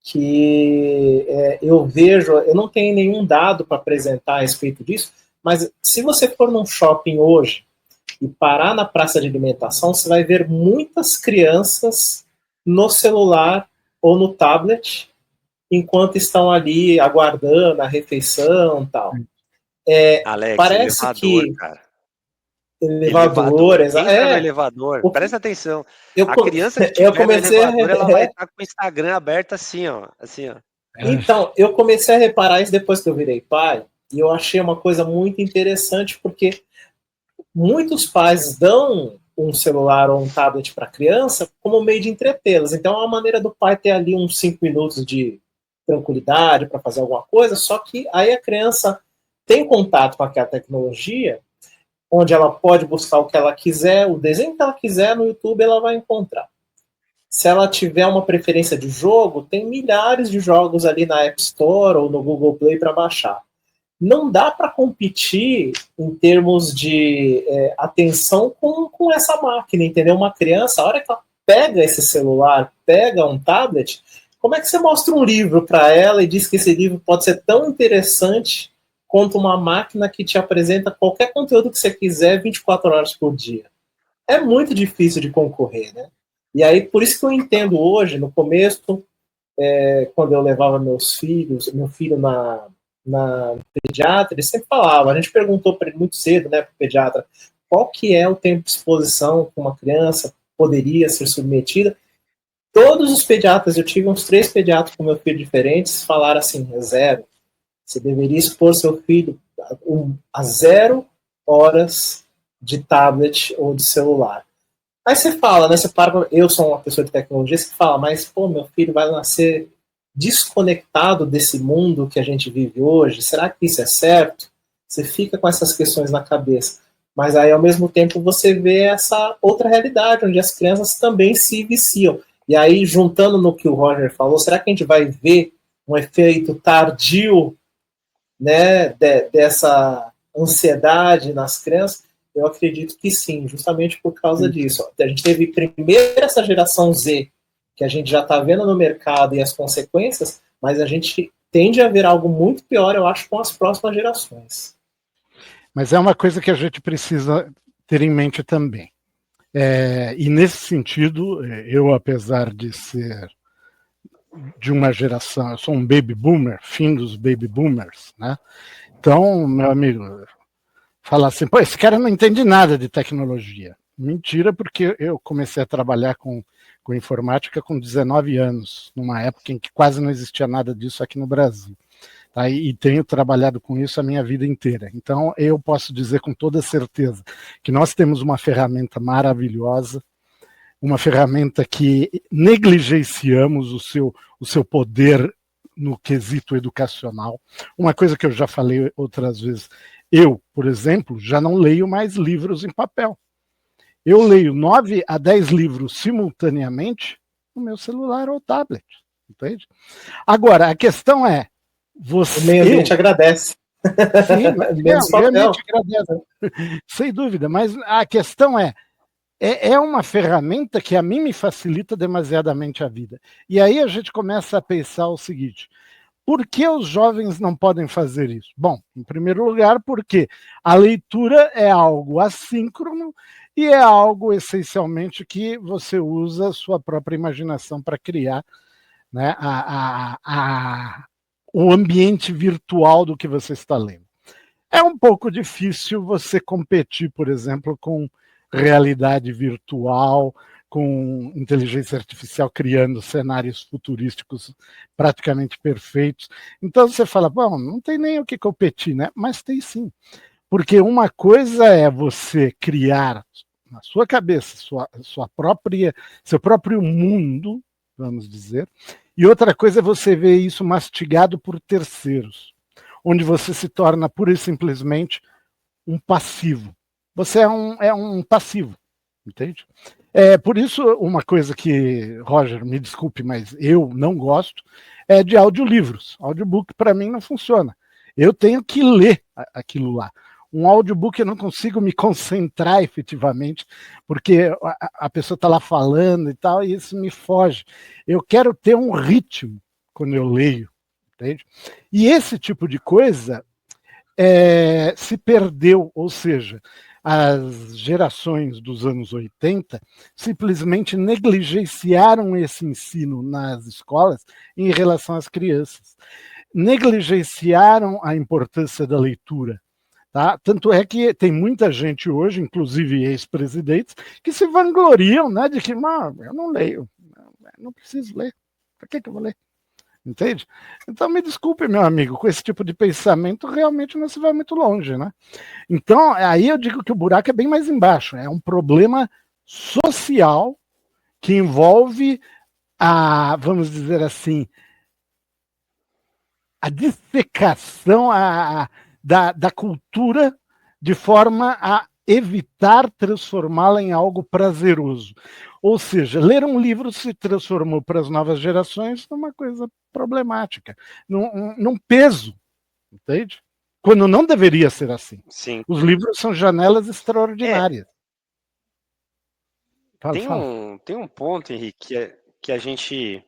que eu vejo, eu não tenho nenhum dado para apresentar a respeito disso, mas se você for num shopping hoje e parar na praça de alimentação, você vai ver muitas crianças no celular ou no tablet enquanto estão ali aguardando a refeição e tal. Alex, parece elevador, que cara. Elevador, entra no elevador, presta atenção. A criança que tiver no elevador, ela vai estar com o Instagram aberto assim, ó. Então, eu comecei a reparar isso depois que eu virei pai, e eu achei uma coisa muito interessante, porque muitos pais dão um celular ou um tablet para a criança como meio de entretê-las. Então, é uma maneira do pai ter ali uns 5 minutos de tranquilidade para fazer alguma coisa, só que aí a criança tem contato com aquela tecnologia, onde ela pode buscar o que ela quiser, o desenho que ela quiser no YouTube, ela vai encontrar. Se ela tiver uma preferência de jogo, tem milhares de jogos ali na App Store ou no Google Play para baixar. Não dá para competir em termos de atenção com essa máquina, entendeu? Uma criança, a hora que ela pega esse celular, pega um tablet, como é que você mostra um livro para ela e diz que esse livro pode ser tão interessante quanto uma máquina que te apresenta qualquer conteúdo que você quiser 24 horas por dia? É muito difícil de concorrer, né? E aí, por isso que eu entendo hoje, no começo, quando eu levava meu filho na pediatra, ele sempre falava, a gente perguntou para ele muito cedo, né, para o pediatra, qual que é o tempo de exposição que uma criança poderia ser submetida. Todos os pediatras, eu tive uns 3 pediatras com meu filho diferentes, falaram assim, 0. Você deveria expor seu filho a 0 horas de tablet ou de celular. Aí você fala, né? Você para, eu sou uma pessoa de tecnologia, você fala, mas pô, meu filho vai nascer desconectado desse mundo que a gente vive hoje. Será que isso é certo? Você fica com essas questões na cabeça. Mas aí, ao mesmo tempo, você vê essa outra realidade, onde as crianças também se viciam. E aí, juntando no que o Roger falou, será que a gente vai ver um efeito tardio, né, dessa ansiedade nas crianças? Eu acredito que sim, justamente por causa disso. A gente teve primeiro essa geração Z, que a gente já está vendo no mercado e as consequências, mas a gente tende a ver algo muito pior, eu acho, com as próximas gerações. Mas é uma coisa que a gente precisa ter em mente também. E nesse sentido, eu, apesar de ser de uma geração, eu sou um baby boomer, fim dos baby boomers, né? Então, meu amigo, falar assim, pô, esse cara não entende nada de tecnologia. Mentira, porque eu comecei a trabalhar com informática com 19 anos, numa época em que quase não existia nada disso aqui no Brasil. Tá? E tenho trabalhado com isso a minha vida inteira. Então, eu posso dizer com toda certeza que nós temos uma ferramenta maravilhosa, uma ferramenta que negligenciamos o seu poder no quesito educacional. Uma coisa que eu já falei outras vezes, eu, por exemplo, já não leio mais livros em papel. Eu leio 9 a 10 livros simultaneamente no meu celular ou tablet. Entende? Agora, a questão é, o meio ambiente agradece. Sim, o meio ambiente agradece. Sem dúvida, mas a questão é, é uma ferramenta que a mim me facilita demasiadamente a vida. E aí a gente começa a pensar o seguinte: por que os jovens não podem fazer isso? Bom, em primeiro lugar, porque a leitura é algo assíncrono e é algo essencialmente que você usa a sua própria imaginação para criar, né, o ambiente virtual do que você está lendo. É um pouco difícil você competir, por exemplo, com realidade virtual, com inteligência artificial criando cenários futurísticos praticamente perfeitos. Então você fala, bom, não tem nem o que competir, né? Mas tem sim. Porque uma coisa é você criar na sua cabeça seu próprio mundo, vamos dizer, e outra coisa é você ver isso mastigado por terceiros, onde você se torna pura e simplesmente um passivo. Você é um passivo, entende? Por isso, uma coisa que, Roger, me desculpe, mas eu não gosto, é de audiolivros. Audiobook, para mim, não funciona. Eu tenho que ler aquilo lá. Um audiobook eu não consigo me concentrar efetivamente, porque a pessoa está lá falando e tal, e isso me foge. Eu quero ter um ritmo quando eu leio, entende? E esse tipo de coisa se perdeu, ou seja, as gerações dos anos 80 simplesmente negligenciaram esse ensino nas escolas em relação às crianças. Negligenciaram a importância da leitura. Tá? Tanto é que tem muita gente hoje, inclusive ex-presidentes, que se vangloriam, né, de que eu não leio, não preciso ler, para que eu vou ler? Entende? Então me desculpe, meu amigo, com esse tipo de pensamento realmente não se vai muito longe, né? Então aí eu digo que o buraco é bem mais embaixo, é um problema social que envolve vamos dizer assim, a dissecação da cultura de forma a evitar transformá-la em algo prazeroso. Ou seja, ler um livro se transformou para as novas gerações numa coisa problemática, num peso, entende? Quando não deveria ser assim. Sim. Os livros são janelas extraordinárias. Tem um ponto, Henrique, que a gente...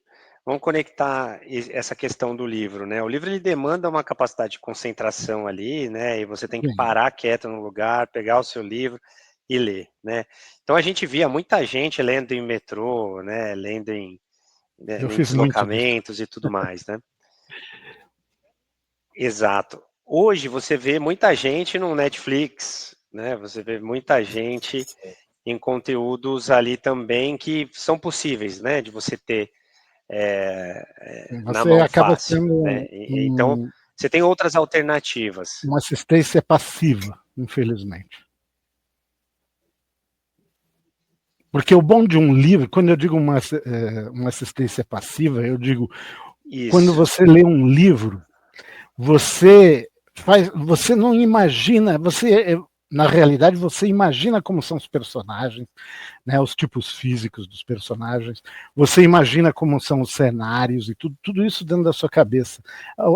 Vamos conectar essa questão do livro, né? O livro ele demanda uma capacidade de concentração ali, né? E você tem que parar quieto no lugar, pegar o seu livro e ler, né? Então a gente via muita gente lendo em metrô, né? Lendo em deslocamentos e tudo mais, né? Exato. Hoje você vê muita gente no Netflix, né? Você vê muita gente em conteúdos ali também que são possíveis, né? De você ter na mão fácil, né? Então você tem outras alternativas. Uma assistência passiva, infelizmente. Porque o bom de um livro, quando eu digo uma assistência passiva, eu digo isso. Quando você lê um livro, você não imagina, na realidade você imagina como são os personagens, né, os tipos físicos dos personagens, você imagina como são os cenários e tudo isso dentro da sua cabeça,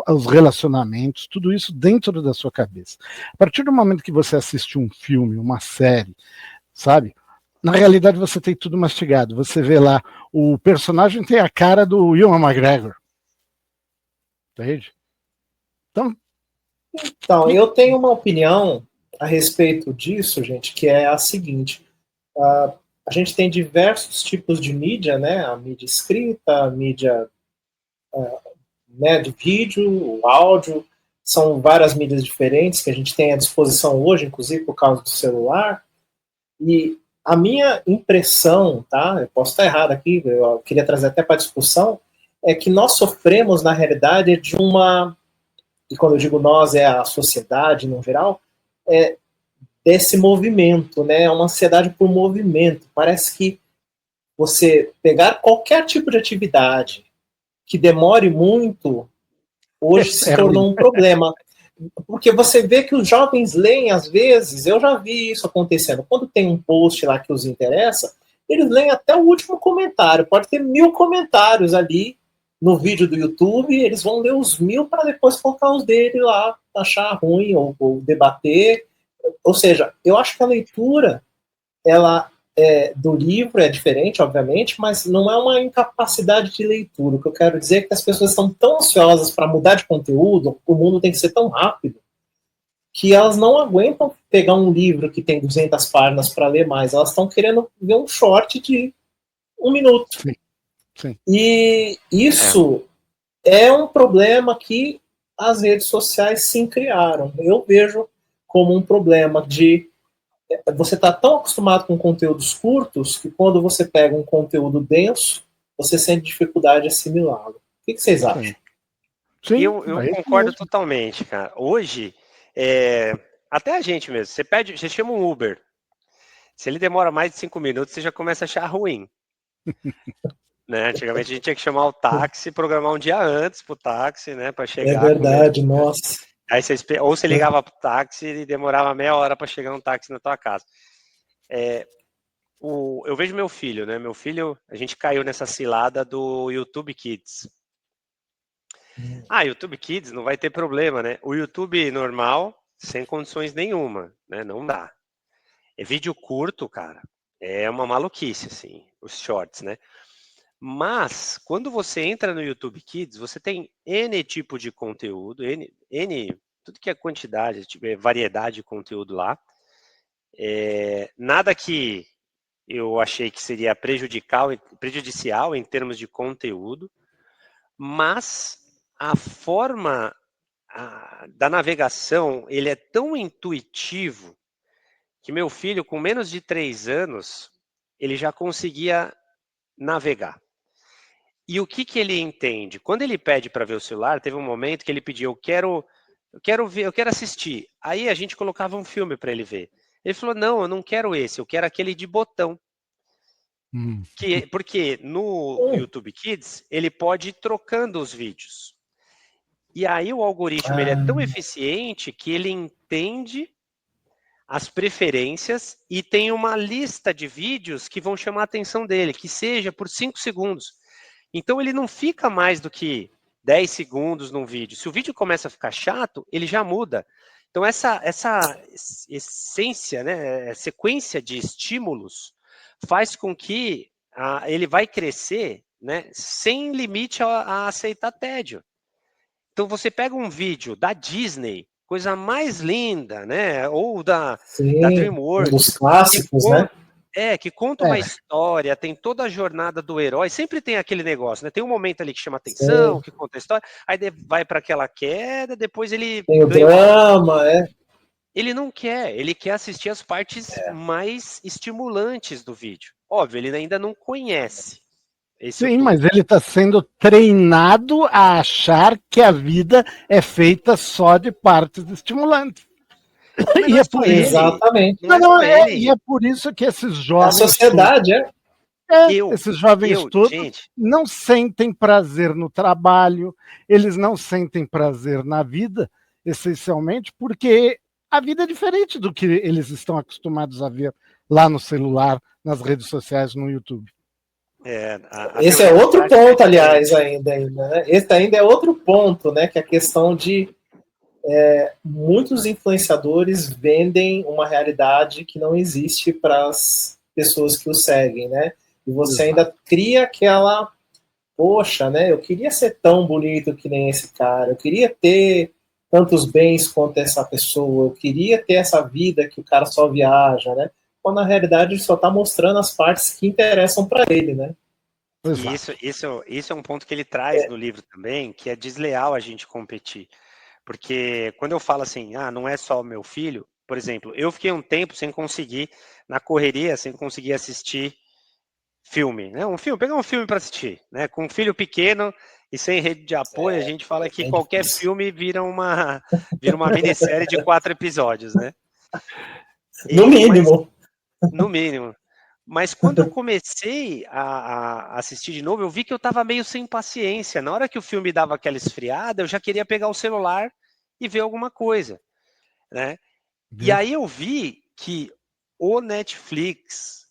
os relacionamentos, tudo isso dentro da sua cabeça. A partir do momento que você assiste um filme, uma série, sabe? Na realidade você tem tudo mastigado. Você vê lá, o personagem tem a cara do Ewan McGregor. Entende? Então, eu tenho uma opinião a respeito disso, gente, que é a seguinte. A gente tem diversos tipos de mídia, né? A mídia escrita, a mídia né, de vídeo, o áudio. São várias mídias diferentes que a gente tem à disposição hoje, inclusive por causa do celular. E a minha impressão, tá? Eu posso estar errado aqui, eu queria trazer até para a discussão, é que nós sofremos, na realidade, de uma... E quando eu digo nós, é a sociedade, no geral, desse movimento, né? Uma ansiedade por movimento. Parece que você pegar qualquer tipo de atividade que demore muito, hoje se tornou um problema. Porque você vê que os jovens leem, às vezes, eu já vi isso acontecendo, quando tem um post lá que os interessa, eles leem até o último comentário, pode ter 1000 comentários ali no vídeo do YouTube, eles vão ler os 1000 para depois colocar os dele lá, achar ruim ou debater. Ou seja, eu acho que a leitura ela do livro é diferente, obviamente, mas não é uma incapacidade de leitura. O que eu quero dizer é que as pessoas estão tão ansiosas para mudar de conteúdo, o mundo tem que ser tão rápido, que elas não aguentam pegar um livro que tem 200 páginas para ler mais. Elas estão querendo ver um short de 1 minuto. Sim. Sim. E isso é um problema que as redes sociais sim criaram. Eu vejo como um problema de você está tão acostumado com conteúdos curtos que quando você pega um conteúdo denso, você sente dificuldade de assimilá-lo. O que vocês acham? Sim, eu concordo totalmente, cara. Hoje, até a gente mesmo, você chama um Uber, se ele demora mais de 5 minutos, você já começa a achar ruim. Né? Antigamente a gente tinha que chamar o táxi, programar um dia antes pro táxi, né, para chegar. É verdade, nossa. Aí você ligava pro táxi e demorava meia hora para chegar um táxi na tua casa. Eu vejo meu filho, né? Meu filho, a gente caiu nessa cilada do YouTube Kids. YouTube Kids não vai ter problema, né? O YouTube normal, sem condições nenhuma, né? Não dá. É vídeo curto, cara. É uma maluquice, assim, os shorts, né? Mas, quando você entra no YouTube Kids, você tem N tipo de conteúdo, tudo que é quantidade, variedade de conteúdo lá. Nada que eu achei que seria prejudicial em termos de conteúdo, mas a forma da navegação, ele é tão intuitivo que meu filho, com menos de 3 anos, ele já conseguia navegar. E o que ele entende? Quando ele pede para ver o celular, teve um momento que ele pediu, eu quero assistir. Aí a gente colocava um filme para ele ver. Ele falou, não, eu não quero esse, eu quero aquele de botão. Porque no YouTube Kids, ele pode ir trocando os vídeos. E aí o algoritmo ele é tão eficiente que ele entende as preferências e tem uma lista de vídeos que vão chamar a atenção dele, que seja por 5 segundos. Então ele não fica mais do que 10 segundos num vídeo. Se o vídeo começa a ficar chato, ele já muda. Então essa essência, né, sequência de estímulos faz com que ele vai crescer, né, sem limite a aceitar tédio. Então você pega um vídeo da Disney, coisa mais linda, né, ou da DreamWorks, dos clássicos, né? Que conta uma história, tem toda a jornada do herói, sempre tem aquele negócio, né? Tem um momento ali que chama atenção, que conta a história, aí vai para aquela queda, depois ele tem o drama, Ele não quer, ele quer assistir as partes mais estimulantes do vídeo. Óbvio, ele ainda não conhece. Sim, mas ele está sendo treinado a achar que a vida é feita só de partes estimulantes. E é por isso. Exatamente. E é por isso que esses jovens. A sociedade, esses jovens todos não sentem prazer no trabalho, eles não sentem prazer na vida, essencialmente, porque a vida é diferente do que eles estão acostumados a ver lá no celular, nas redes sociais, no YouTube. Esse é outro ponto, aliás, ainda, né? Esse ainda é outro ponto, né? Que é a questão de muitos influenciadores vendem uma realidade que não existe para as pessoas que o seguem, né? E você ainda cria aquela, poxa, né? Eu queria ser tão bonito que nem esse cara, eu queria ter tantos bens quanto essa pessoa, eu queria ter essa vida que o cara só viaja, né? Quando na realidade ele só está mostrando as partes que interessam para ele, né? Isso é um ponto que ele traz no livro também, que é desleal a gente competir. Porque quando eu falo assim, não é só o meu filho, por exemplo, eu fiquei um tempo sem conseguir, na correria, sem conseguir assistir filme, né? Pegar um filme para assistir, né? Com um filho pequeno e sem rede de apoio, a gente fala que qualquer filme vira uma minissérie de 4 episódios, né? No mínimo. No mínimo. Mas quando eu comecei a assistir de novo, eu vi que eu estava meio sem paciência. Na hora que o filme dava aquela esfriada, eu já queria pegar o celular e ver alguma coisa, né? E aí eu vi que o Netflix,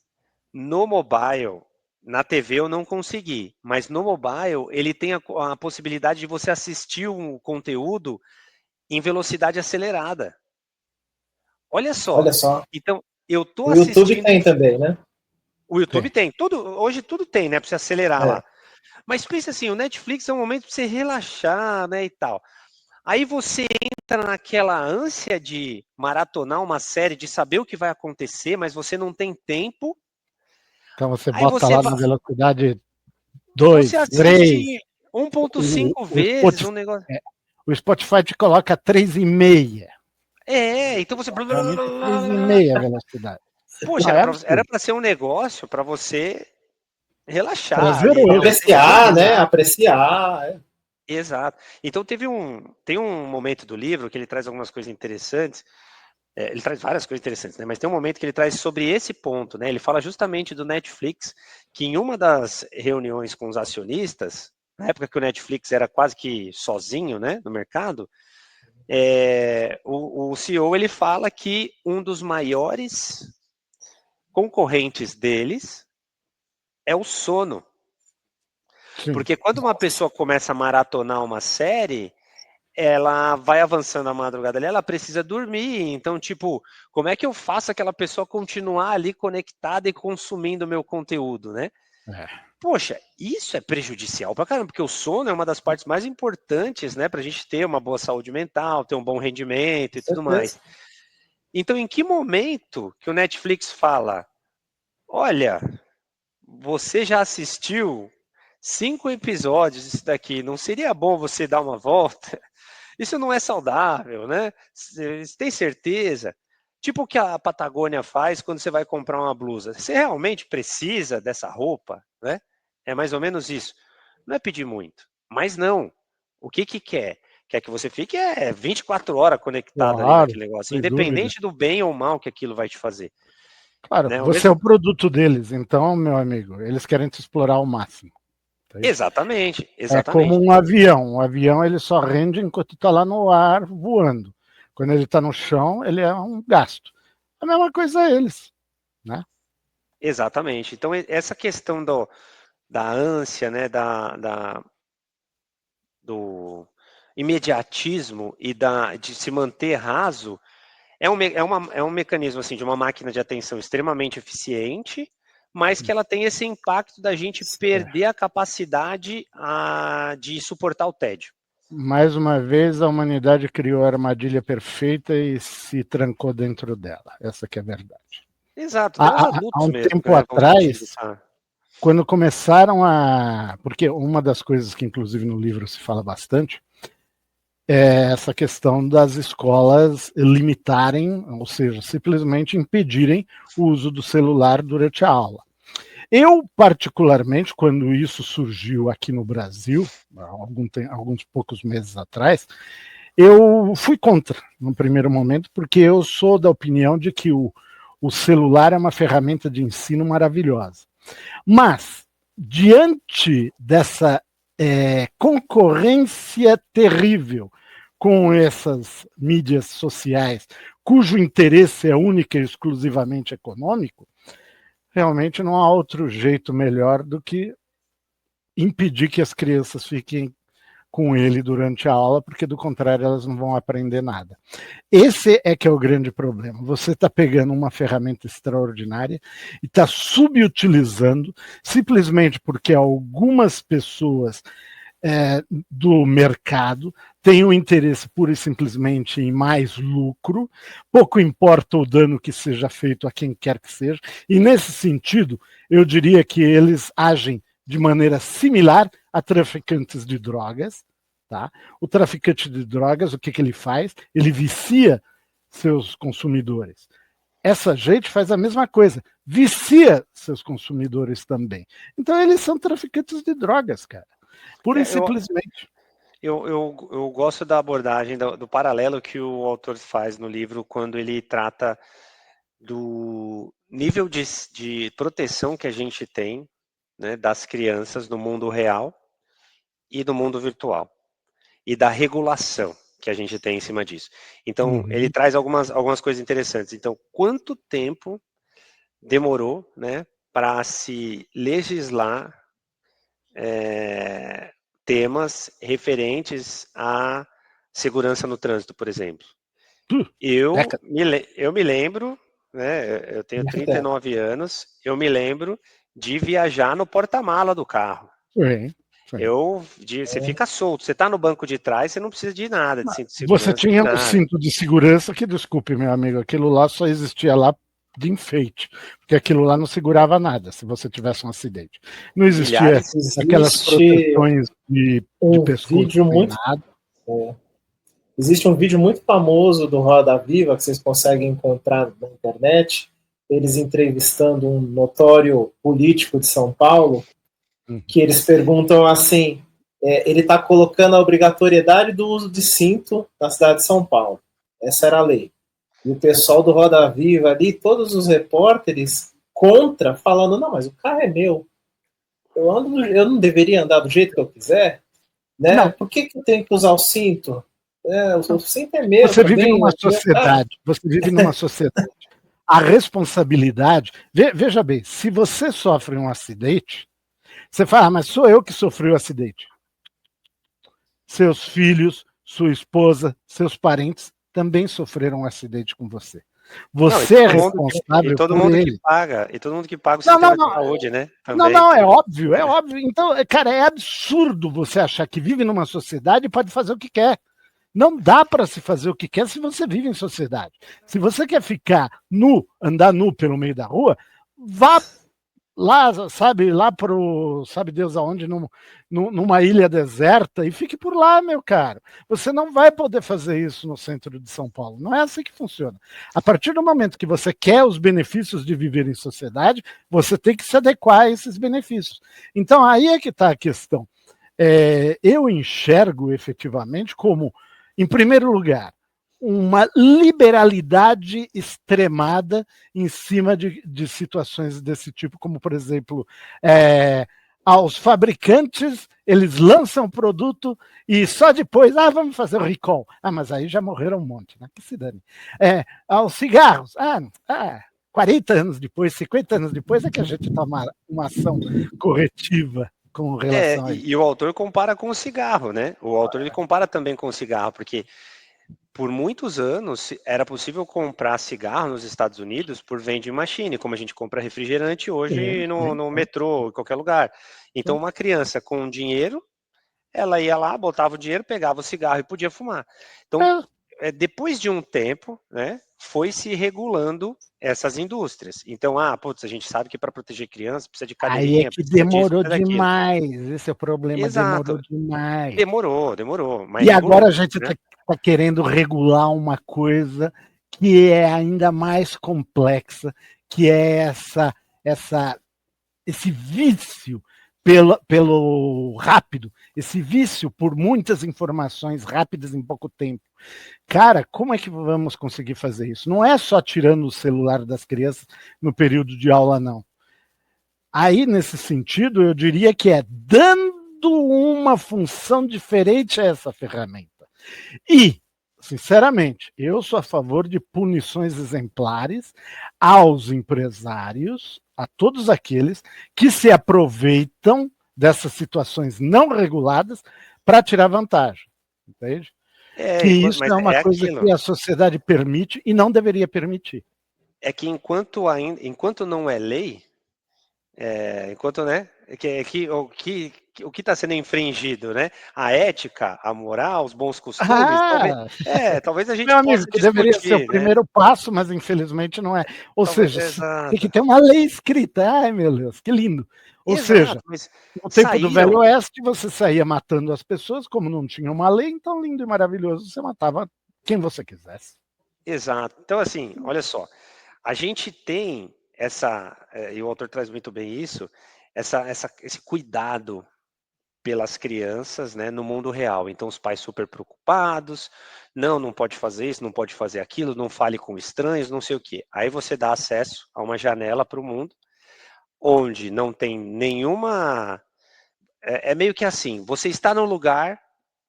no mobile, na TV eu não consegui, mas no mobile ele tem a possibilidade de você assistir um conteúdo em velocidade acelerada. Olha só. Olha só. Então, eu tô o YouTube assistindo... tem também, né? O YouTube tem. Hoje tudo tem, né? Pra você acelerar lá. Mas pensa assim, o Netflix é um momento pra você relaxar, né, e tal. Aí você entra naquela ânsia de maratonar uma série, de saber o que vai acontecer, mas você não tem tempo. Então você Aí bota lá na velocidade você 2, 3. assiste 1.5 O vezes um negócio. O Spotify te coloca 3,5. Então você. Realmente 3,5 a velocidade. Poxa, era pra ser um negócio pra você relaxar ali, prazeroso. Apreciar, né? Apreciar. Exato. Então tem um momento do livro que ele traz algumas coisas interessantes. Ele traz várias coisas interessantes, né? Mas tem um momento que ele traz sobre esse ponto, né? Ele fala justamente do Netflix, que em uma das reuniões com os acionistas, na época que o Netflix era quase que sozinho, né, no mercado, o CEO ele fala que um dos maiores concorrentes deles é o sono. Sim. Porque quando uma pessoa começa a maratonar uma série, ela vai avançando a madrugada ali, ela precisa dormir. Então, tipo, como é que eu faço aquela pessoa continuar ali conectada e consumindo o meu conteúdo, né? Poxa, isso é prejudicial pra caramba, porque o sono é uma das partes mais importantes, né, pra gente ter uma boa saúde mental, ter um bom rendimento e tudo mais. Então, em que momento que o Netflix fala, olha, você já assistiu 5 episódios disso daqui, não seria bom você dar uma volta? Isso não é saudável, né? Você tem certeza? Tipo o que a Patagônia faz quando você vai comprar uma blusa. Você realmente precisa dessa roupa, né? É mais ou menos isso. Não é pedir muito, mas não. O que quer? Quer que você fique 24 horas conectado ali naquele negócio, independente do bem ou mal que aquilo vai te fazer. Claro, né? você é o produto deles, então, meu amigo, eles querem te explorar ao máximo. Tá. Exatamente. É como um avião. Um avião ele só rende enquanto está lá no ar voando. Quando ele está no chão, ele é um gasto. A mesma coisa é eles, né? Exatamente. Então, essa questão da ânsia, né, do imediatismo e de se manter raso, é um mecanismo assim, de uma máquina de atenção extremamente eficiente, mas que ela tem esse impacto da gente perder a capacidade de suportar o tédio. Mais uma vez, a humanidade criou a armadilha perfeita e se trancou dentro dela. Essa que é a verdade. Exato, até os adultos há um mesmo, tempo atrás, tá? quando começaram porque uma das coisas que inclusive no livro se fala bastante, é essa questão das escolas limitarem, ou seja, simplesmente impedirem o uso do celular durante a aula. Eu, particularmente, quando isso surgiu aqui no Brasil, alguns poucos meses atrás, eu fui contra, no primeiro momento, porque eu sou da opinião de que o celular é uma ferramenta de ensino maravilhosa. Mas, diante dessa concorrência terrível com essas mídias sociais, cujo interesse é único e exclusivamente econômico, realmente não há outro jeito melhor do que impedir que as crianças fiquem com ele durante a aula, porque do contrário elas não vão aprender nada. Esse é que é o grande problema. Você está pegando uma ferramenta extraordinária e está subutilizando simplesmente porque algumas pessoas do mercado têm um interesse pura e simplesmente em mais lucro, pouco importa o dano que seja feito a quem quer que seja, e nesse sentido, eu diria que eles agem de maneira similar a traficantes de drogas. Tá? O traficante de drogas, o que ele faz? Ele vicia seus consumidores. Essa gente faz a mesma coisa, vicia seus consumidores também. Então eles são traficantes de drogas, cara. Pura e simplesmente. Eu gosto da abordagem, do paralelo que o autor faz no livro quando ele trata do nível de proteção que a gente tem, né, das crianças no mundo real e no mundo virtual, e da regulação que a gente tem em cima disso. Então, ele traz algumas coisas interessantes. Então, quanto tempo demorou, né, para se legislar temas referentes à segurança no trânsito, por exemplo? Eu me lembro né? Eu tenho 39 anos, eu me lembro de viajar no porta-mala do carro. Sim. Você fica solto, você está no banco de trás, você não precisa de nada, de cinto de segurança. Você tinha um cinto de segurança que, desculpe, meu amigo, aquilo lá só existia lá de enfeite, porque aquilo lá não segurava nada se você tivesse um acidente. Não existia aquelas proteções de pescoço vídeo muito nada. Existe um vídeo muito famoso do Roda Viva que vocês conseguem encontrar na internet, eles entrevistando um notório político de São Paulo, que eles perguntam assim, ele está colocando a obrigatoriedade do uso de cinto na cidade de São Paulo. Essa era a lei. E o pessoal do Roda Viva ali, todos os repórteres contra, falando, não, mas o carro é meu. Eu não deveria andar do jeito que eu quiser? Né? Não. Por que eu tenho que usar o cinto? O cinto é meu. Você vive numa sociedade. Você vive numa sociedade. A responsabilidade... Veja bem, se você sofre um acidente, você fala, mas sou eu que sofri o acidente. Seus filhos, sua esposa, seus parentes também sofreram um acidente com você. Você é responsável por ele. E todo mundo que paga o sistema de saúde, né? Também. Não, é óbvio. Então, cara, é absurdo você achar que vive numa sociedade e pode fazer o que quer. Não dá para se fazer o que quer se você vive em sociedade. Se você quer ficar nu, andar nu pelo meio da rua, vá lá, sabe, lá pro, sabe Deus aonde, numa ilha deserta e fique por lá, meu caro. Você não vai poder fazer isso no centro de São Paulo. Não é assim que funciona. A partir do momento que você quer os benefícios de viver em sociedade, você tem que se adequar a esses benefícios. Então, aí é que está a questão. Eu enxergo efetivamente como, em primeiro lugar, uma liberalidade extremada em cima de situações desse tipo, como, por exemplo, aos fabricantes, eles lançam o produto e só depois, vamos fazer o recall. Mas aí já morreram um monte, né? Que se dane. Aos cigarros, 40 anos depois, 50 anos depois é que a gente toma uma ação corretiva com relação a isso. E o autor compara com o cigarro, né? O autor ele compara também com o cigarro, porque por muitos anos era possível comprar cigarro nos Estados Unidos por vending machine, como a gente compra refrigerante hoje no metrô, em qualquer lugar. Então uma criança com dinheiro, ela ia lá, botava o dinheiro, pegava o cigarro e podia fumar. Então, depois de um tempo, né, foi se regulando essas indústrias. Então, a gente sabe que para proteger crianças precisa de cadeirinha. Aí é que demorou demais, esse é o problema. Exato. Demorou demais. Demorou. Mas e agora a gente está querendo regular uma coisa que é ainda mais complexa, que é esse vício pelo rápido, esse vício por muitas informações rápidas em pouco tempo. Cara, como é que vamos conseguir fazer isso? Não é só tirando o celular das crianças no período de aula, não. Aí, nesse sentido, eu diria que é dando uma função diferente a essa ferramenta. E, sinceramente, eu sou a favor de punições exemplares aos empresários, a todos aqueles que se aproveitam dessas situações não reguladas para tirar vantagem. Entende? Que isso é uma coisa que a sociedade permite e não deveria permitir. É que enquanto não é lei, enquanto, né, o que está sendo infringido, né? A ética, a moral, os bons costumes, talvez a gente possa amigo, discutir, deveria ser o primeiro passo, mas infelizmente não é. Ou seja, tem que ter uma lei escrita. Ai, meu Deus, que lindo. Ou seja, no tempo do Velho Oeste, você saía matando as pessoas, como não tinha uma lei, então lindo e maravilhoso, você matava quem você quisesse. Exato. Então, assim, olha só, a gente tem e o autor traz muito bem isso, esse cuidado pelas crianças, né, no mundo real. Então, os pais super preocupados, não pode fazer isso, não pode fazer aquilo, não fale com estranhos, não sei o quê. Aí você dá acesso a uma janela para o mundo, onde não tem nenhuma... É meio que assim, você está num lugar,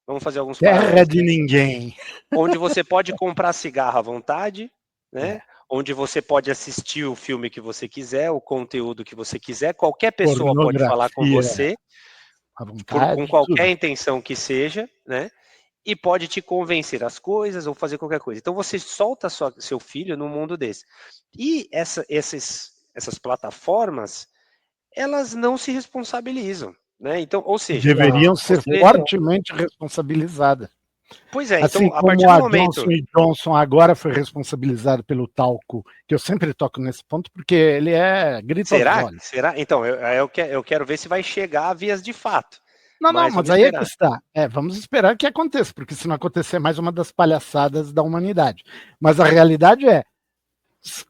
vamos fazer alguns terra de ninguém, onde você pode comprar cigarro à vontade, né? Onde você pode assistir o filme que você quiser, o conteúdo que você quiser, qualquer pessoa pode falar com você, à vontade, com qualquer intenção que seja, né? e pode te convencer as coisas ou fazer qualquer coisa. Então você solta seu filho num mundo desse. E essas plataformas, elas não se responsabilizam, né? Então, ou seja, Deveriam ser você... fortemente responsabilizadas. Pois é, Assim então a partir como do a momento... Johnson Johnson agora foi responsabilizado pelo talco, que eu sempre toco nesse ponto, porque ele grita aos Será? olhos. Será? Então, eu quero ver se vai chegar a vias de fato. Não, Mas mas vamos aí é que esperar. está. Vamos esperar que aconteça, porque se não acontecer, é mais uma das palhaçadas da humanidade. Mas a realidade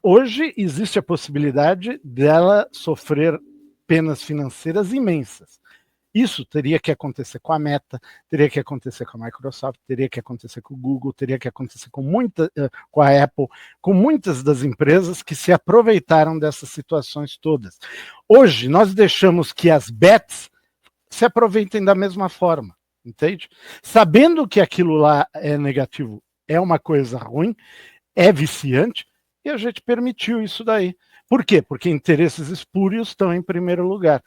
hoje existe a possibilidade dela sofrer penas financeiras imensas. Isso teria que acontecer com a Meta, teria que acontecer com a Microsoft, teria que acontecer com o Google, teria que acontecer com a Apple, com muitas das empresas que se aproveitaram dessas situações todas. Hoje, nós deixamos que as bets se aproveitem da mesma forma, entende? Sabendo que aquilo lá é negativo, é uma coisa ruim, é viciante, e a gente permitiu isso daí. Por quê? Porque interesses espúrios estão em primeiro lugar.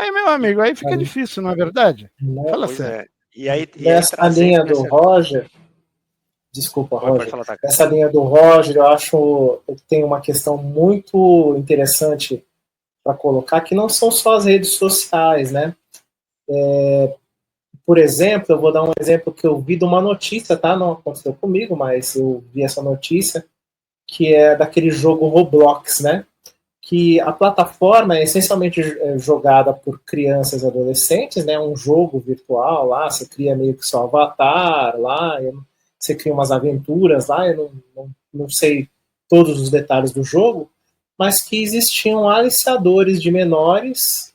Aí, meu amigo, aí fica difícil, não é verdade? Fala Pois sério. é. E aí Nessa linha do Roger, desculpa, Pode Roger, falar, tá? nessa linha do Roger, eu acho que tem uma questão muito interessante para colocar, que não são só as redes sociais, né? Por exemplo, eu vou dar um exemplo que eu vi de uma notícia, tá? Não aconteceu comigo, mas eu vi essa notícia, que é daquele jogo Roblox, né? Que a plataforma é essencialmente jogada por crianças e adolescentes, né? Um jogo virtual lá, você cria meio que seu avatar lá, você cria umas aventuras lá, eu não sei todos os detalhes do jogo, mas que existiam aliciadores de menores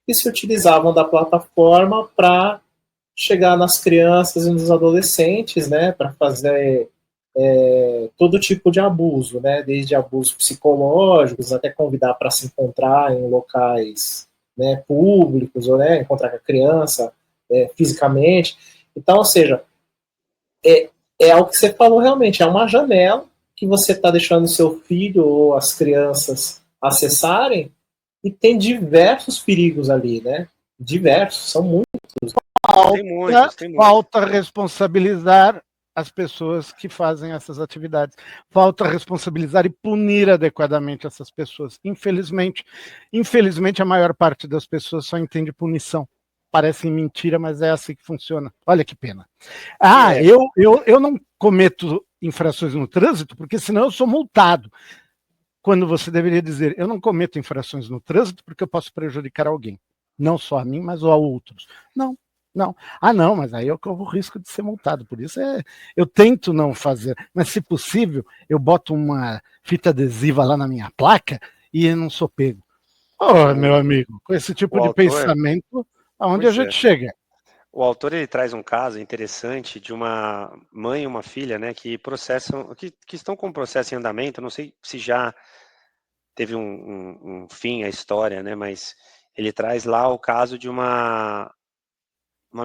que se utilizavam da plataforma para chegar nas crianças e nos adolescentes, né, para fazer todo tipo de abuso, né, desde abusos psicológicos até convidar para se encontrar em locais, né, públicos, ou né, encontrar com a criança fisicamente. Então, ou seja, é o que você falou realmente, é uma janela que você está deixando seu filho ou as crianças acessarem e tem diversos perigos ali, né? Diversos, são muitos. Tem muitos. Falta responsabilizar as pessoas que fazem essas atividades. Falta responsabilizar e punir adequadamente essas pessoas. Infelizmente, a maior parte das pessoas só entende punição. Parece mentira, mas é assim que funciona. Olha que pena. Eu não cometo infrações no trânsito, porque senão eu sou multado. Quando você deveria dizer, eu não cometo infrações no trânsito porque eu posso prejudicar alguém. Não só a mim, mas a outros. Não. Não, mas aí eu corro o risco de ser multado. Por isso eu tento não fazer. Mas, se possível, eu boto uma fita adesiva lá na minha placa e eu não sou pego. Meu amigo, com esse tipo de pensamento, aonde a gente chega? O autor ele traz um caso interessante de uma mãe e uma filha, né, que estão com um processo em andamento. Não sei se já teve um fim a história, né, mas ele traz lá o caso de uma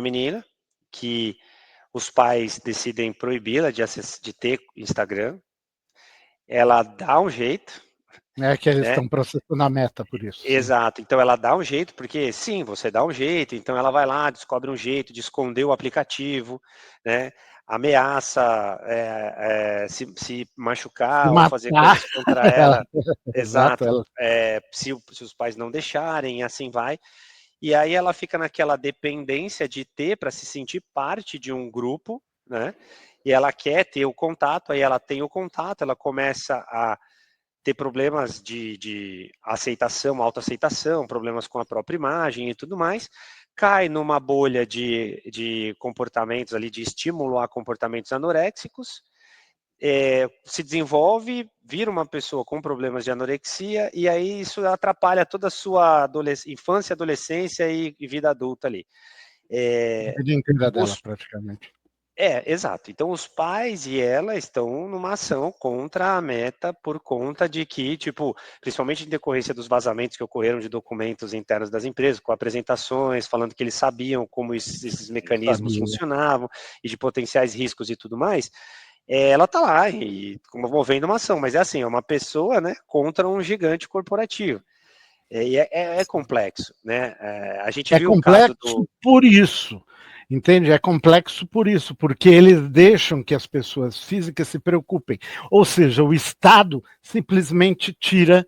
menina que os pais decidem proibi-la de ter Instagram. Ela dá um jeito. É que eles estão processando a Meta por isso. Exato, sim. Então ela dá um jeito, porque sim, você dá um jeito, então ela vai lá, descobre um jeito de esconder o aplicativo, né? Ameaça se machucar ou fazer coisas contra ela. Exato. Se os pais não deixarem, e assim vai. E aí ela fica naquela dependência de ter para se sentir parte de um grupo, né? E ela quer ter o contato, aí ela tem o contato, ela começa a ter problemas de aceitação, autoaceitação, problemas com a própria imagem e tudo mais, cai numa bolha de comportamentos ali, de estímulo a comportamentos anoréxicos, se desenvolve, vira uma pessoa com problemas de anorexia, e aí isso atrapalha toda a sua infância, adolescência e vida adulta ali. A vida inteira dela, praticamente. Exato. Então os pais e ela estão numa ação contra a Meta por conta de que, principalmente em decorrência dos vazamentos que ocorreram de documentos internos das empresas, com apresentações, falando que eles sabiam como esses mecanismos funcionavam e de potenciais riscos e tudo mais, ela está lá e movendo uma ação, mas é uma pessoa, né, contra um gigante corporativo. E é complexo, né? A gente viu complexo o caso do... por isso. Entende? É complexo por isso, porque eles deixam que as pessoas físicas se preocupem. Ou seja, o Estado simplesmente tira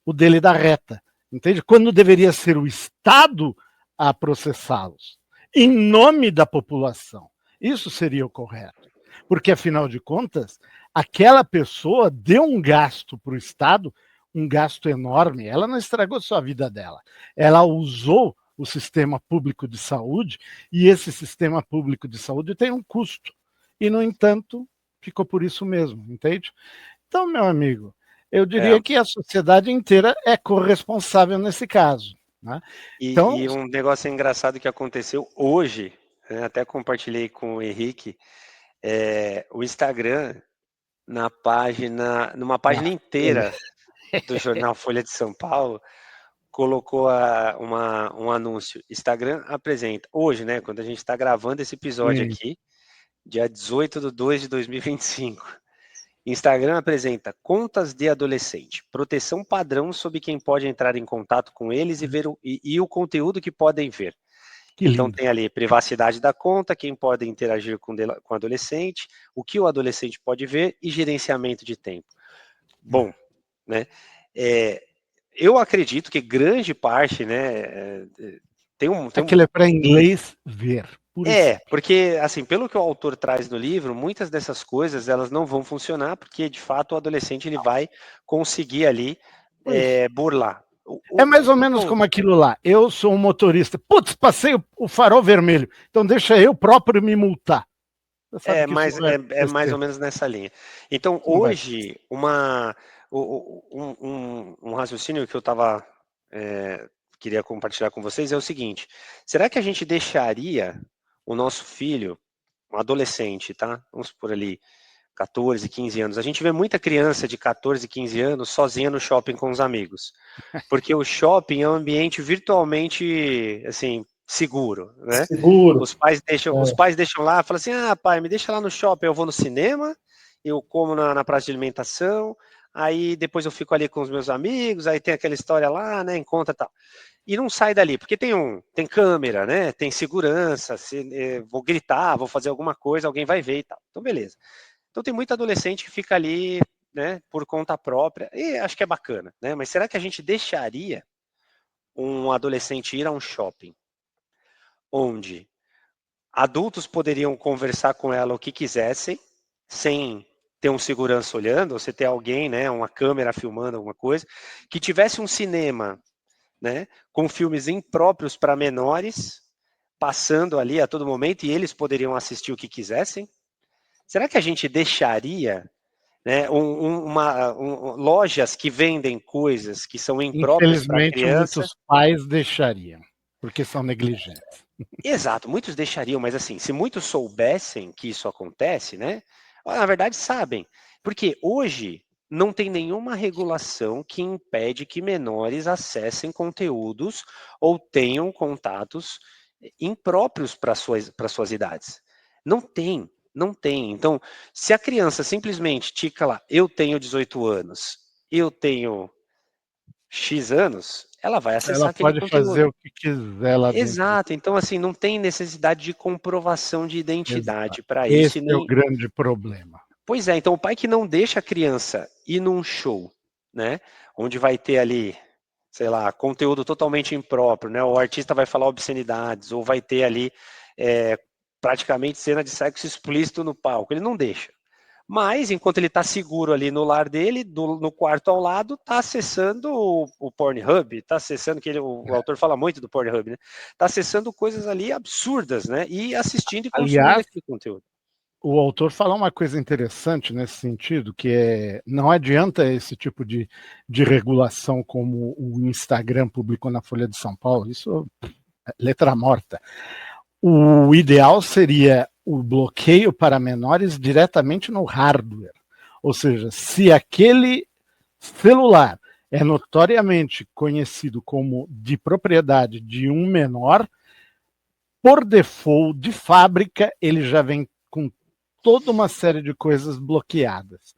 o dele da reta. Entende? Quando deveria ser o Estado a processá-los, em nome da população. Isso seria o correto. Porque, afinal de contas, aquela pessoa deu um gasto para o Estado, um gasto enorme. Ela não estragou só a vida dela. Ela usou o sistema público de saúde, e esse sistema público de saúde tem um custo. E, no entanto, ficou por isso mesmo, entende? Então, meu amigo, eu diria que a sociedade inteira é corresponsável nesse caso. Né? Então, e um negócio engraçado que aconteceu hoje, né, até compartilhei com o Henrique, o Instagram, numa página inteira do jornal Folha de São Paulo, colocou um anúncio. Instagram apresenta, hoje, né, quando a gente está gravando esse episódio aqui, dia 18/2/2025, Instagram apresenta contas de adolescente, proteção padrão sobre quem pode entrar em contato com eles e ver o conteúdo que podem ver. Então tem ali privacidade da conta, quem pode interagir com o adolescente, o que o adolescente pode ver e gerenciamento de tempo. Bom, né? Eu acredito que grande parte, né, aquilo é para inglês ver. Porque, assim, pelo que o autor traz no livro, muitas dessas coisas, elas não vão funcionar, porque, de fato, o adolescente ele vai conseguir ali burlar. É mais ou menos como aquilo lá. Eu sou um motorista. Putz, passei o farol vermelho. Então deixa eu próprio me multar. É mais ou menos nessa linha. Então, hoje, um raciocínio que eu queria compartilhar com vocês é o seguinte: será que a gente deixaria o nosso filho, um adolescente, tá? Vamos por ali, 14, 15 anos. A gente vê muita criança de 14, 15 anos sozinha no shopping com os amigos. Porque o shopping é um ambiente virtualmente, assim, seguro, né? Seguro. Os pais deixam lá, falam assim: pai, me deixa lá no shopping, eu vou no cinema, eu como na praça de alimentação, aí depois eu fico ali com os meus amigos, aí tem aquela história lá, né, encontra e tal. E não sai dali, porque tem câmera, né? Tem segurança, vou gritar, vou fazer alguma coisa, alguém vai ver e tal. Então, beleza. Então tem muito adolescente que fica ali, né, por conta própria, e acho que é bacana, né? Mas será que a gente deixaria um adolescente ir a um shopping onde adultos poderiam conversar com ela o que quisessem, sem ter um segurança olhando, ou você ter alguém, né, uma câmera filmando alguma coisa, que tivesse um cinema, né, com filmes impróprios para menores, passando ali a todo momento, e eles poderiam assistir o que quisessem? Será que a gente deixaria, né, lojas que vendem coisas que são impróprias para criança? Infelizmente, muitos pais deixariam, porque são negligentes. Exato, muitos deixariam, mas assim, se muitos soubessem que isso acontece, né, na verdade sabem, porque hoje não tem nenhuma regulação que impede que menores acessem conteúdos ou tenham contatos impróprios para suas idades. Não tem. Então, se a criança simplesmente tica lá, eu tenho 18 anos, eu tenho X anos, ela vai acessar aquele conteúdo. Ela pode fazer o que quiser lá dentro. Exato, então assim, não tem necessidade de comprovação de identidade para isso. Esse é o grande problema. Pois é, então o pai que não deixa a criança ir num show, né, onde vai ter ali, sei lá, conteúdo totalmente impróprio, né, o artista vai falar obscenidades, ou vai ter ali praticamente cena de sexo explícito no palco, ele não deixa. Mas, enquanto ele está seguro ali no lar dele, no quarto ao lado, está acessando o Pornhub, está acessando, o autor fala muito do Pornhub, né? Está acessando coisas ali absurdas, né? E assistindo e consumindo aquele conteúdo. O autor fala uma coisa interessante nesse sentido, que não adianta esse tipo de regulação como o Instagram publicou na Folha de São Paulo, isso é letra morta. O ideal seria o bloqueio para menores diretamente no hardware. Ou seja, se aquele celular é notoriamente conhecido como de propriedade de um menor, por default, de fábrica, ele já vem com toda uma série de coisas bloqueadas.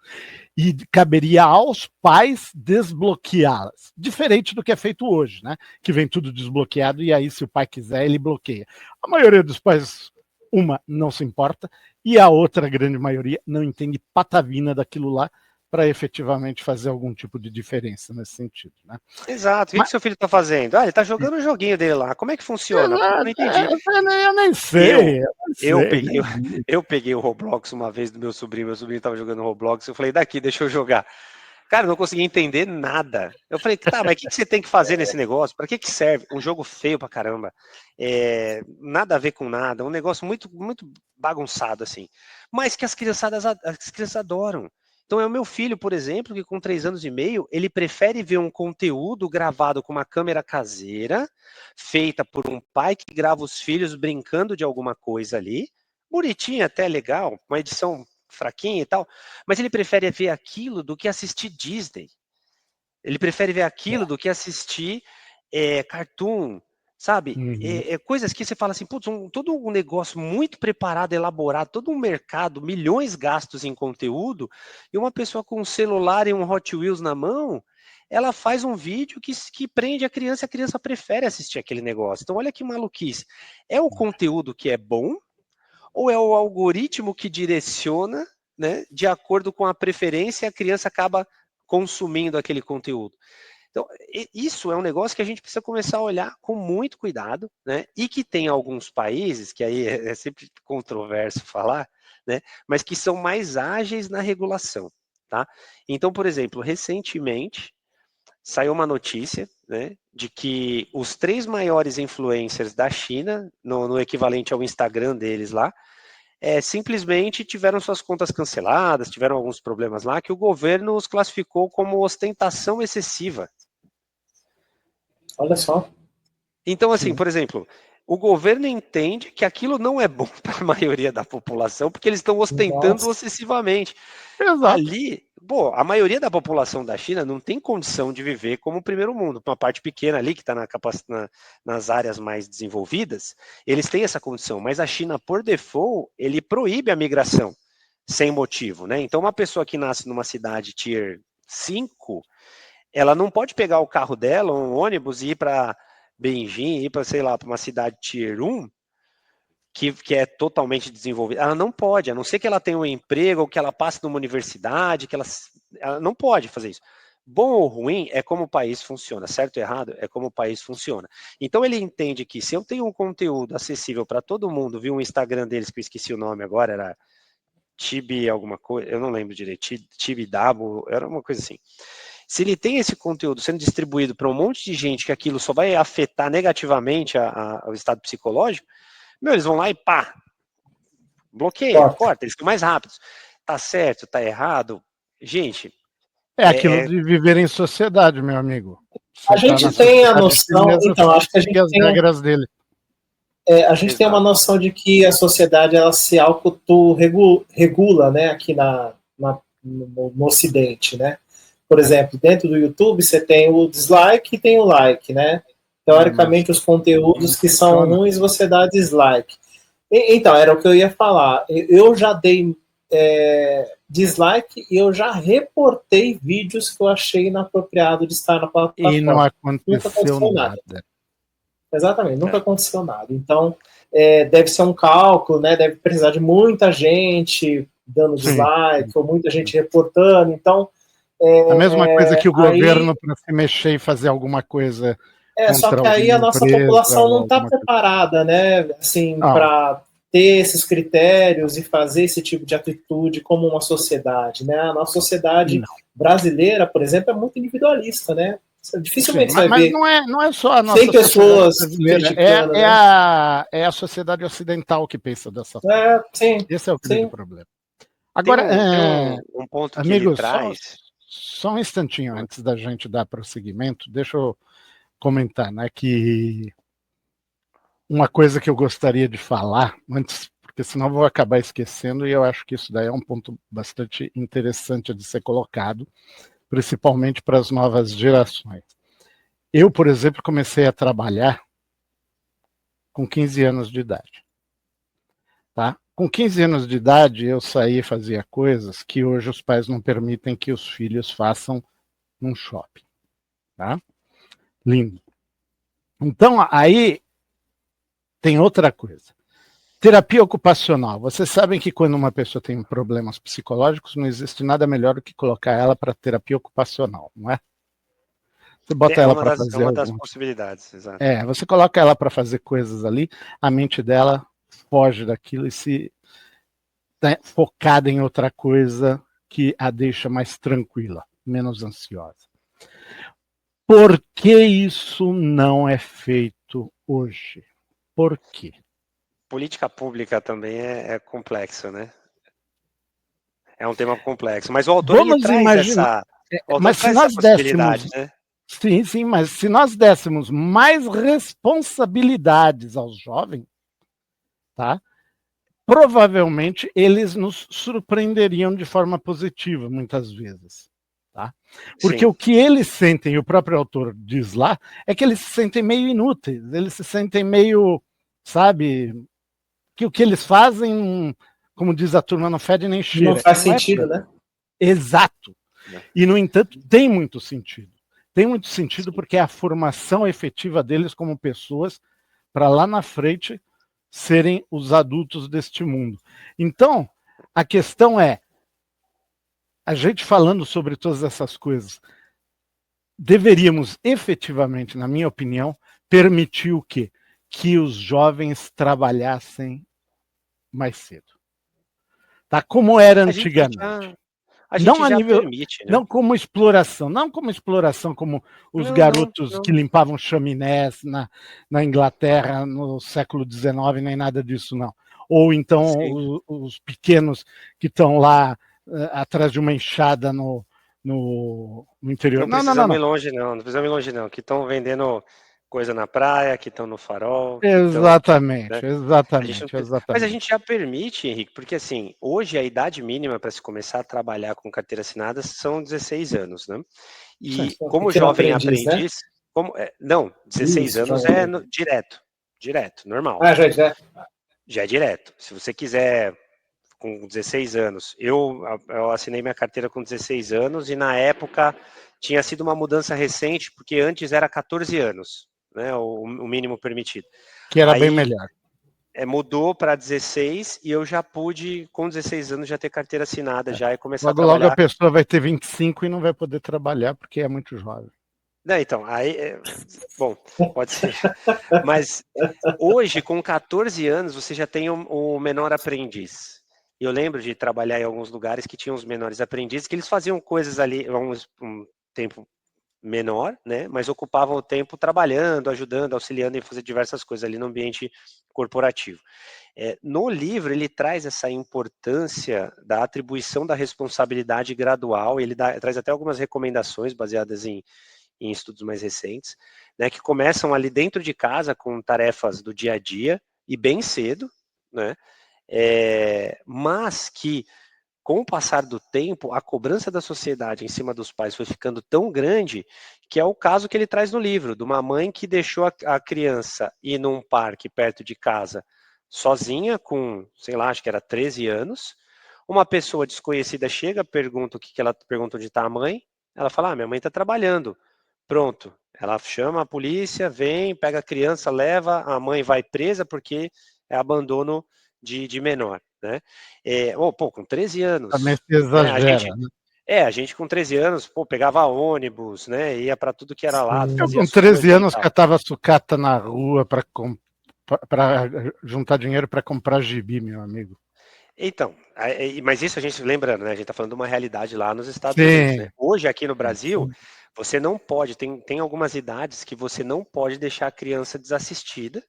E caberia aos pais desbloqueá-las. Diferente do que é feito hoje, né? Que vem tudo desbloqueado e aí, se o pai quiser, ele bloqueia. A maioria dos pais Uma não se importa e a outra, a grande maioria, não entende patavina daquilo lá para efetivamente fazer algum tipo de diferença nesse sentido, né? Exato. E o que Mas, seu filho está fazendo? Ah, ele está jogando o joguinho dele lá. Como é que funciona? Pô, não entendi. eu nem Eu, sei, eu nem eu sei, peguei, nem vi. eu peguei o Roblox uma vez do meu sobrinho estava jogando Roblox, eu falei, daqui, deixa eu jogar. Cara, eu não conseguia entender nada. Eu falei, tá, mas o que você tem que fazer nesse negócio? Para que serve? Um jogo feio pra caramba. Nada a ver com nada. Um negócio muito, muito bagunçado, assim. Mas que as crianças adoram. Então é o meu filho, por exemplo, que com 3 anos e meio, ele prefere ver um conteúdo gravado com uma câmera caseira, feita por um pai que grava os filhos brincando de alguma coisa ali. Bonitinho, até legal, uma edição fraquinha e tal, mas ele prefere ver aquilo do que assistir Disney. Ele prefere ver aquilo do que assistir cartoon, sabe? Uhum. Coisas que você fala assim, putz, todo um negócio muito preparado, elaborado, todo um mercado, milhões gastos em conteúdo, e uma pessoa com um celular e um Hot Wheels na mão, ela faz um vídeo que prende a criança prefere assistir aquele negócio. Então, olha que maluquice. É o conteúdo que é bom, ou é o algoritmo que direciona, né, de acordo com a preferência, a criança acaba consumindo aquele conteúdo. Então, isso é um negócio que a gente precisa começar a olhar com muito cuidado, né? E que tem alguns países, que aí é sempre controverso falar, né? Mas que são mais ágeis na regulação, tá? Então, por exemplo, recentemente saiu uma notícia, né, de que os 3 maiores influencers da China, no equivalente ao Instagram deles lá, simplesmente tiveram suas contas canceladas, tiveram alguns problemas lá, que o governo os classificou como ostentação excessiva. Olha só. Então, assim, Sim, por exemplo, o governo entende que aquilo não é bom para a maioria da população, porque eles estão ostentando Nossa. excessivamente. exato. Ali, pô, a maioria da população da China não tem condição de viver como o primeiro mundo. Uma parte pequena ali, que está nas áreas mais desenvolvidas, eles têm essa condição. Mas a China, por default, ele proíbe a migração sem motivo, né? Então, uma pessoa que nasce numa cidade tier 5, ela não pode pegar o carro dela, um ônibus, e ir para Beijing, ir para, sei lá, para uma cidade tier 1, que é totalmente desenvolvida. Ela não pode, a não ser que ela tenha um emprego ou que ela passe numa universidade, ela não pode fazer isso. Bom ou ruim é como o país funciona, certo ou errado é como o país funciona. Então ele entende que se eu tenho um conteúdo acessível para todo mundo, viu um Instagram deles que eu esqueci o nome agora, era Tibi alguma coisa, eu não lembro direito, Tibi Dabo, era uma coisa assim. Se ele tem esse conteúdo sendo distribuído para um monte de gente que aquilo só vai afetar negativamente o estado psicológico, eles vão lá e pá, bloqueia, corta, eles ficam mais rápidos. Tá certo, tá errado? Gente, É aquilo de viver em sociedade, meu amigo. Você A está na gente tem a sociedade noção, chinesa, então, você tem acho que que seguir as regras dele. a gente tem uma exato. noção de que a sociedade ela se auto-regula, né, aqui no Ocidente, né? Por exemplo, dentro do YouTube você tem o dislike e tem o like, né? Teoricamente, os conteúdos que são funciona. ruins você dá dislike. Então, era o que eu ia falar. Eu já dei dislike e eu já reportei vídeos que eu achei inapropriado de estar na E não plataforma. Nunca aconteceu aconteceu nada. nada. Exatamente, nunca aconteceu nada. Então, deve ser um cálculo, né? Deve precisar de muita gente dando Sim. dislike, ou muita gente reportando. Então, A mesma coisa que o aí, governo para se mexer e fazer alguma coisa só contra que aí a alguma nossa empresa população ou não está alguma coisa. preparada, né? Assim, Não, para ter esses critérios e fazer esse tipo de atitude como uma sociedade, né? A nossa sociedade não. brasileira, por exemplo, é muito individualista, né? Sim, Dificilmente você vai mas ver não é só a 100 nossa sociedade pessoas brasileira, criticando, né? é a sociedade ocidental que pensa dessa forma. Sim, Esse é o grande sim. problema. Tem Agora, um ponto que ele amigos, traz. só um instantinho antes da gente dar prosseguimento, deixa eu comentar, né, que uma coisa que eu gostaria de falar antes, porque senão eu vou acabar esquecendo, e eu acho que isso daí é um ponto bastante interessante de ser colocado, principalmente para as novas gerações. Eu, por exemplo, comecei a trabalhar com 15 anos de idade. Tá? Com 15 anos de idade, eu saí e fazia coisas que hoje os pais não permitem que os filhos façam num shopping. Tá? Lindo. Então, aí tem outra coisa. Terapia ocupacional. Vocês sabem que quando uma pessoa tem problemas psicológicos, não existe nada melhor do que colocar ela para terapia ocupacional, não é? Você bota ela para É fazer uma das alguma. possibilidades, exato. Você coloca ela para fazer coisas ali, a mente dela foge daquilo e se tá focada em outra coisa que a deixa mais tranquila, menos ansiosa. Por que isso não é feito hoje? Por quê? Política pública também é complexo, né? É um tema complexo. Mas o autor ele Vamos traz imaginar. o autor Mas se traz essa nós possibilidade, dessemos. né? Sim, mas se nós dessemos mais responsabilidades aos jovens, tá? Provavelmente eles nos surpreenderiam de forma positiva, muitas vezes. Tá? Porque Sim. o que eles sentem, o próprio autor diz lá, é que eles se sentem meio inúteis, eles se sentem meio, sabe, que o que eles fazem, como diz a turma, não fede nem cheira. Não faz E não sentido, é né? exato. E, no entanto, tem muito sentido. Tem muito sentido porque é a formação efetiva deles como pessoas para lá na frente serem os adultos deste mundo. Então, a questão é, a gente falando sobre todas essas coisas, deveríamos efetivamente, na minha opinião, permitir o quê? Que os jovens trabalhassem mais cedo. Tá? Como era antigamente. A Não gente a já nível, permite, né? não como exploração, não como exploração, como os garotos que limpavam chaminés na Inglaterra no século XIX, nem nada disso, não. Ou então os pequenos que estão lá atrás de uma enxada no interior. Não precisamos ir longe, não. Não precisamos ir longe, não. Que estão vendendo coisa na praia, que estão no farol, que estão. Né? Mas a gente já permite, Henrique, porque assim, hoje a idade mínima para se começar a trabalhar com carteira assinada são 16 anos, né? E Sim, como pequeno jovem aprendiz, né? não, 16 Isso, anos jovem aprendiz. direto, normal. Ah, gente, né? Já é direto. Se você quiser com 16 anos, eu assinei minha carteira com 16 anos e na época tinha sido uma mudança recente, porque antes era 14 anos, né, o mínimo permitido. Que era bem Aí melhor. mudou para 16 e eu já pude, com 16 anos, já ter carteira assinada já e começar a Logo, logo a trabalhar. pessoa vai ter 25 e não vai poder trabalhar porque é muito jovem. Não, então, aí, bom, pode ser. Mas hoje, com 14 anos, você já tem o menor aprendiz. E eu lembro de trabalhar em alguns lugares que tinham os menores aprendizes, que eles faziam coisas ali um tempo menor, né? Mas ocupavam o tempo trabalhando, ajudando, auxiliando em fazer diversas coisas ali no ambiente corporativo. No livro, ele traz essa importância da atribuição da responsabilidade gradual, ele traz até algumas recomendações baseadas em estudos mais recentes, né, que começam ali dentro de casa com tarefas do dia a dia e bem cedo, né? Mas que com o passar do tempo, a cobrança da sociedade em cima dos pais foi ficando tão grande que é o caso que ele traz no livro, de uma mãe que deixou a criança ir num parque perto de casa sozinha, com, sei lá, acho que era 13 anos. Uma pessoa desconhecida chega, pergunta ela pergunta onde está a mãe. Ela fala: minha mãe está trabalhando. Pronto. Ela chama a polícia, vem, pega a criança, leva, a mãe vai presa porque é abandono de menor, né? Com 13 Também anos, se né? exagera. A gente com 13 anos, pegava ônibus, né? Ia para tudo que era lado, Eu fazia com as 13 coisas e anos tal. catava sucata na rua para juntar dinheiro para comprar gibi, meu amigo. Então, mas isso a gente lembrando, né? A gente está falando de uma realidade lá nos Estados Unidos, né? Sim. Hoje aqui no Brasil, você não pode, tem algumas idades que você não pode deixar a criança desassistida,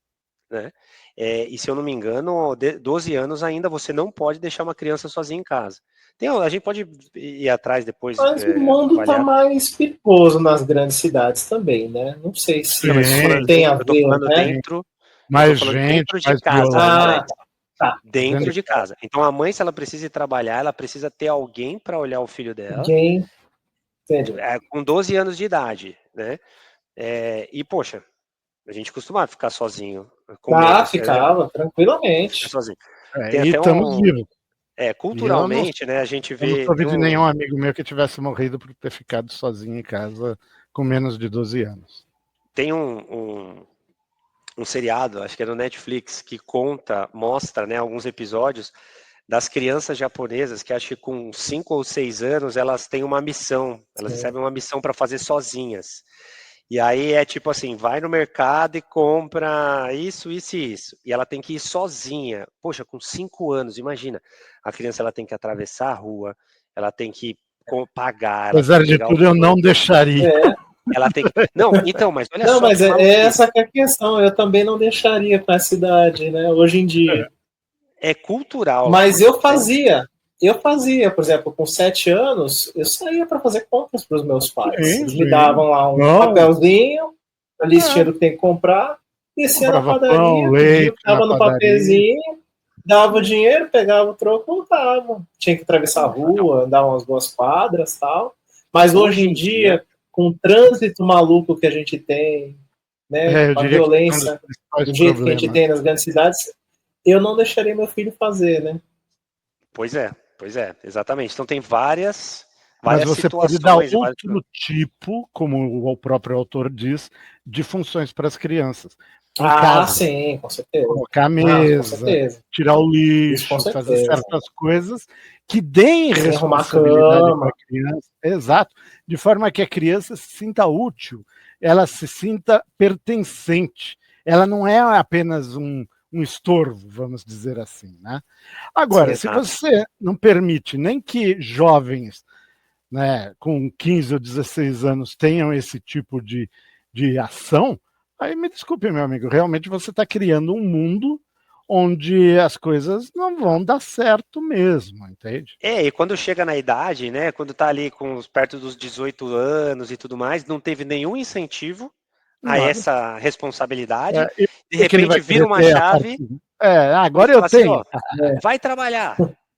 né? E se eu não me engano, 12 anos ainda você não pode deixar uma criança sozinha em casa. A gente pode ir atrás depois, Mas o mundo está avaliar. mais perigoso nas grandes cidades também, né? Não sei se Não, isso tem a eu tô ver, falando né? dentro, eu tô Mais falando gente, dentro de mais casa, violência. Alex. Tá. Dentro de casa. Então a mãe, se ela precisa ir trabalhar, ela precisa ter alguém para olhar o filho dela. Ninguém. Entendi. Com 12 anos de idade, né? E, poxa, a gente costumava ficar sozinho. Com medo, Ficava, tranquilamente. ficar sozinho. E Tem até estamos vivos. culturalmente, né? A gente Eu não vê. soube de nenhum amigo meu que tivesse morrido por ter ficado sozinho em casa com menos de 12 anos. Tem um um seriado, acho que é no Netflix, que mostra, né, alguns episódios das crianças japonesas que acho que com 5 ou 6 anos elas têm uma missão, elas recebem uma missão para fazer sozinhas. E aí é tipo assim, vai no mercado e compra isso, isso e isso. E ela tem que ir sozinha. Poxa, com 5 anos, imagina. A criança ela tem que atravessar a rua, ela tem que pagar, ela tem Apesar que de pegar o tudo, eu não troco, deixaria. ela tem que. Não, então, mas olha Não, só mas que é maluquice. essa que é a questão. Eu também não deixaria com essa idade, né? Hoje em dia. É cultural. Mas eu fazia. Eu fazia, por exemplo, com 7 anos, eu saía para fazer compras para os meus pais. Sim, Eles me sim. davam lá um Não, papelzinho, a listinha do que tem que comprar, descia na comprava pão, padaria, pedia o leite que na estava no padaria. papelzinho, dava o dinheiro, pegava o troco, voltava. Tinha que atravessar a rua, andar umas boas quadras e tal. Mas hoje Hoje em em dia, dia, com o trânsito maluco que a gente tem, né, Eu com a diria que esse é um dos violência principais do jeito que a gente problemas. tem nas grandes cidades, eu não deixaria meu filho fazer, né? pois é, exatamente. Então tem Mas várias você pode dar situações. outro tipo, como o próprio autor diz, de funções para as crianças. Em Ah, casa, sim, com certeza. colocar a Não, com mesa, certeza. tirar o Isso com lixo, fazer certeza. certas coisas que deem Sem arrumar responsabilidade para cama. a criança. Exato. De forma que a criança se sinta útil, ela se sinta pertencente. Ela não é apenas um estorvo, vamos dizer assim, né? Agora, se Exato. você não permite nem que jovens, né, com 15 ou 16 anos tenham esse tipo de ação, aí me desculpe, meu amigo, realmente você está criando um mundo onde as coisas não vão dar certo mesmo, entende? E quando chega na idade, né, quando tá ali perto dos 18 anos e tudo mais, não teve nenhum incentivo a Nada. essa responsabilidade, E de o que ele vai repente vira querer uma ter a chave partir. É, e agora eu fala assim, tenho. ó, vai trabalhar,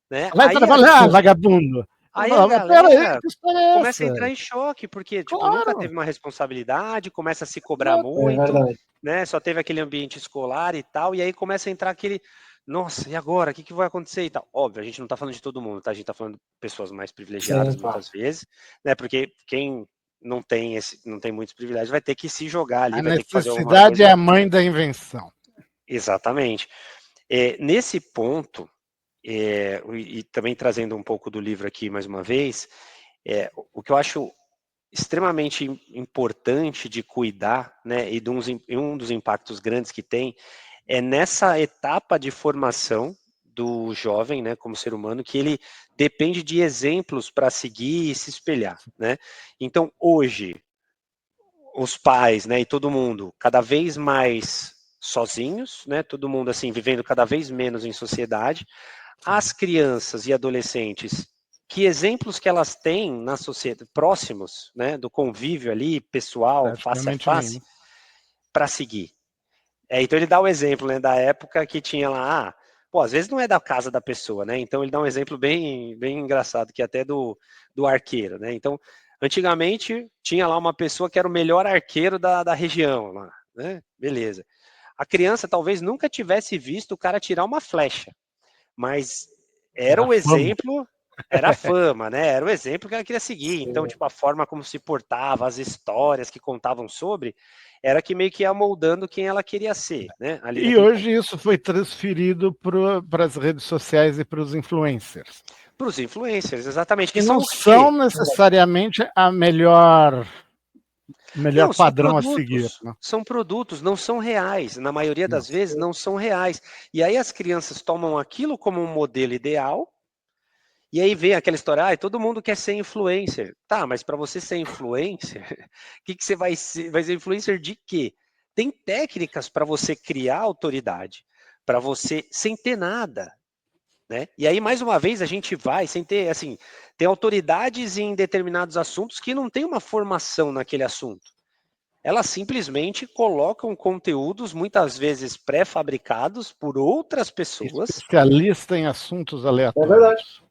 né? Vai trabalhar, vagabundo. Eu Aí a falava, peraí, galera que história é começa a essa? entrar em choque, porque, tipo, nunca Claro, teve uma responsabilidade, começa a se cobrar exato. É muito, verdade. né? Só teve aquele ambiente escolar e tal, e aí começa a entrar aquele, nossa, e agora? O que vai acontecer e tal? Óbvio, a gente não tá falando de todo mundo, tá? A gente tá falando de pessoas mais privilegiadas Sim, claro. muitas vezes, né? Porque quem não tem muitos privilégios vai ter que se jogar ali, A vai ter que fazer alguma necessidade coisa. é a mãe da invenção. Exatamente. Nesse ponto, e também trazendo um pouco do livro aqui mais uma vez, o que eu acho extremamente importante de cuidar, né, e um dos impactos grandes que tem é nessa etapa de formação do jovem, né, como ser humano, que ele depende de exemplos para seguir e se espelhar, né? Então, hoje, os pais, né, e todo mundo cada vez mais sozinhos, né, todo mundo assim vivendo cada vez menos em sociedade, as crianças e adolescentes, que exemplos que elas têm na sociedade, próximos, né, do convívio ali, pessoal, face a Praticamente face, nenhum. para seguir. Então ele dá o exemplo, né, da época que tinha lá, pô, às vezes não é da casa da pessoa, né, então ele dá um exemplo bem engraçado, que é até do arqueiro, né, então, antigamente tinha lá uma pessoa que era o melhor arqueiro da região, lá, né, beleza. A criança talvez nunca tivesse visto o cara tirar uma flecha, mas era Era o fama. exemplo, era a fama, né? Era o exemplo que ela queria seguir. Então, Sim. tipo, a forma como se portava, as histórias que contavam sobre, era que meio que ia moldando quem ela queria ser, né? Ali E naquele ponto. hoje isso foi transferido para as redes sociais e para os influencers, Para os influencers, exatamente, que que não são o são quê? necessariamente a melhor Não, padrão a seguir, né? são produtos, não são reais. Na maioria Não. das vezes, não são reais. E aí as crianças tomam aquilo como um modelo ideal. E aí vem aquela história, todo mundo quer ser influencer. Tá, mas para você ser influencer, o que você vai ser? Vai ser influencer de quê? Tem técnicas para você criar autoridade, para você sem ter nada, né? E aí mais uma vez a gente vai sem ter, assim, tem autoridades em determinados assuntos que não tem uma formação naquele assunto. Elas simplesmente colocam conteúdos muitas vezes pré-fabricados por outras pessoas Especialista em assuntos É verdade. aleatórios.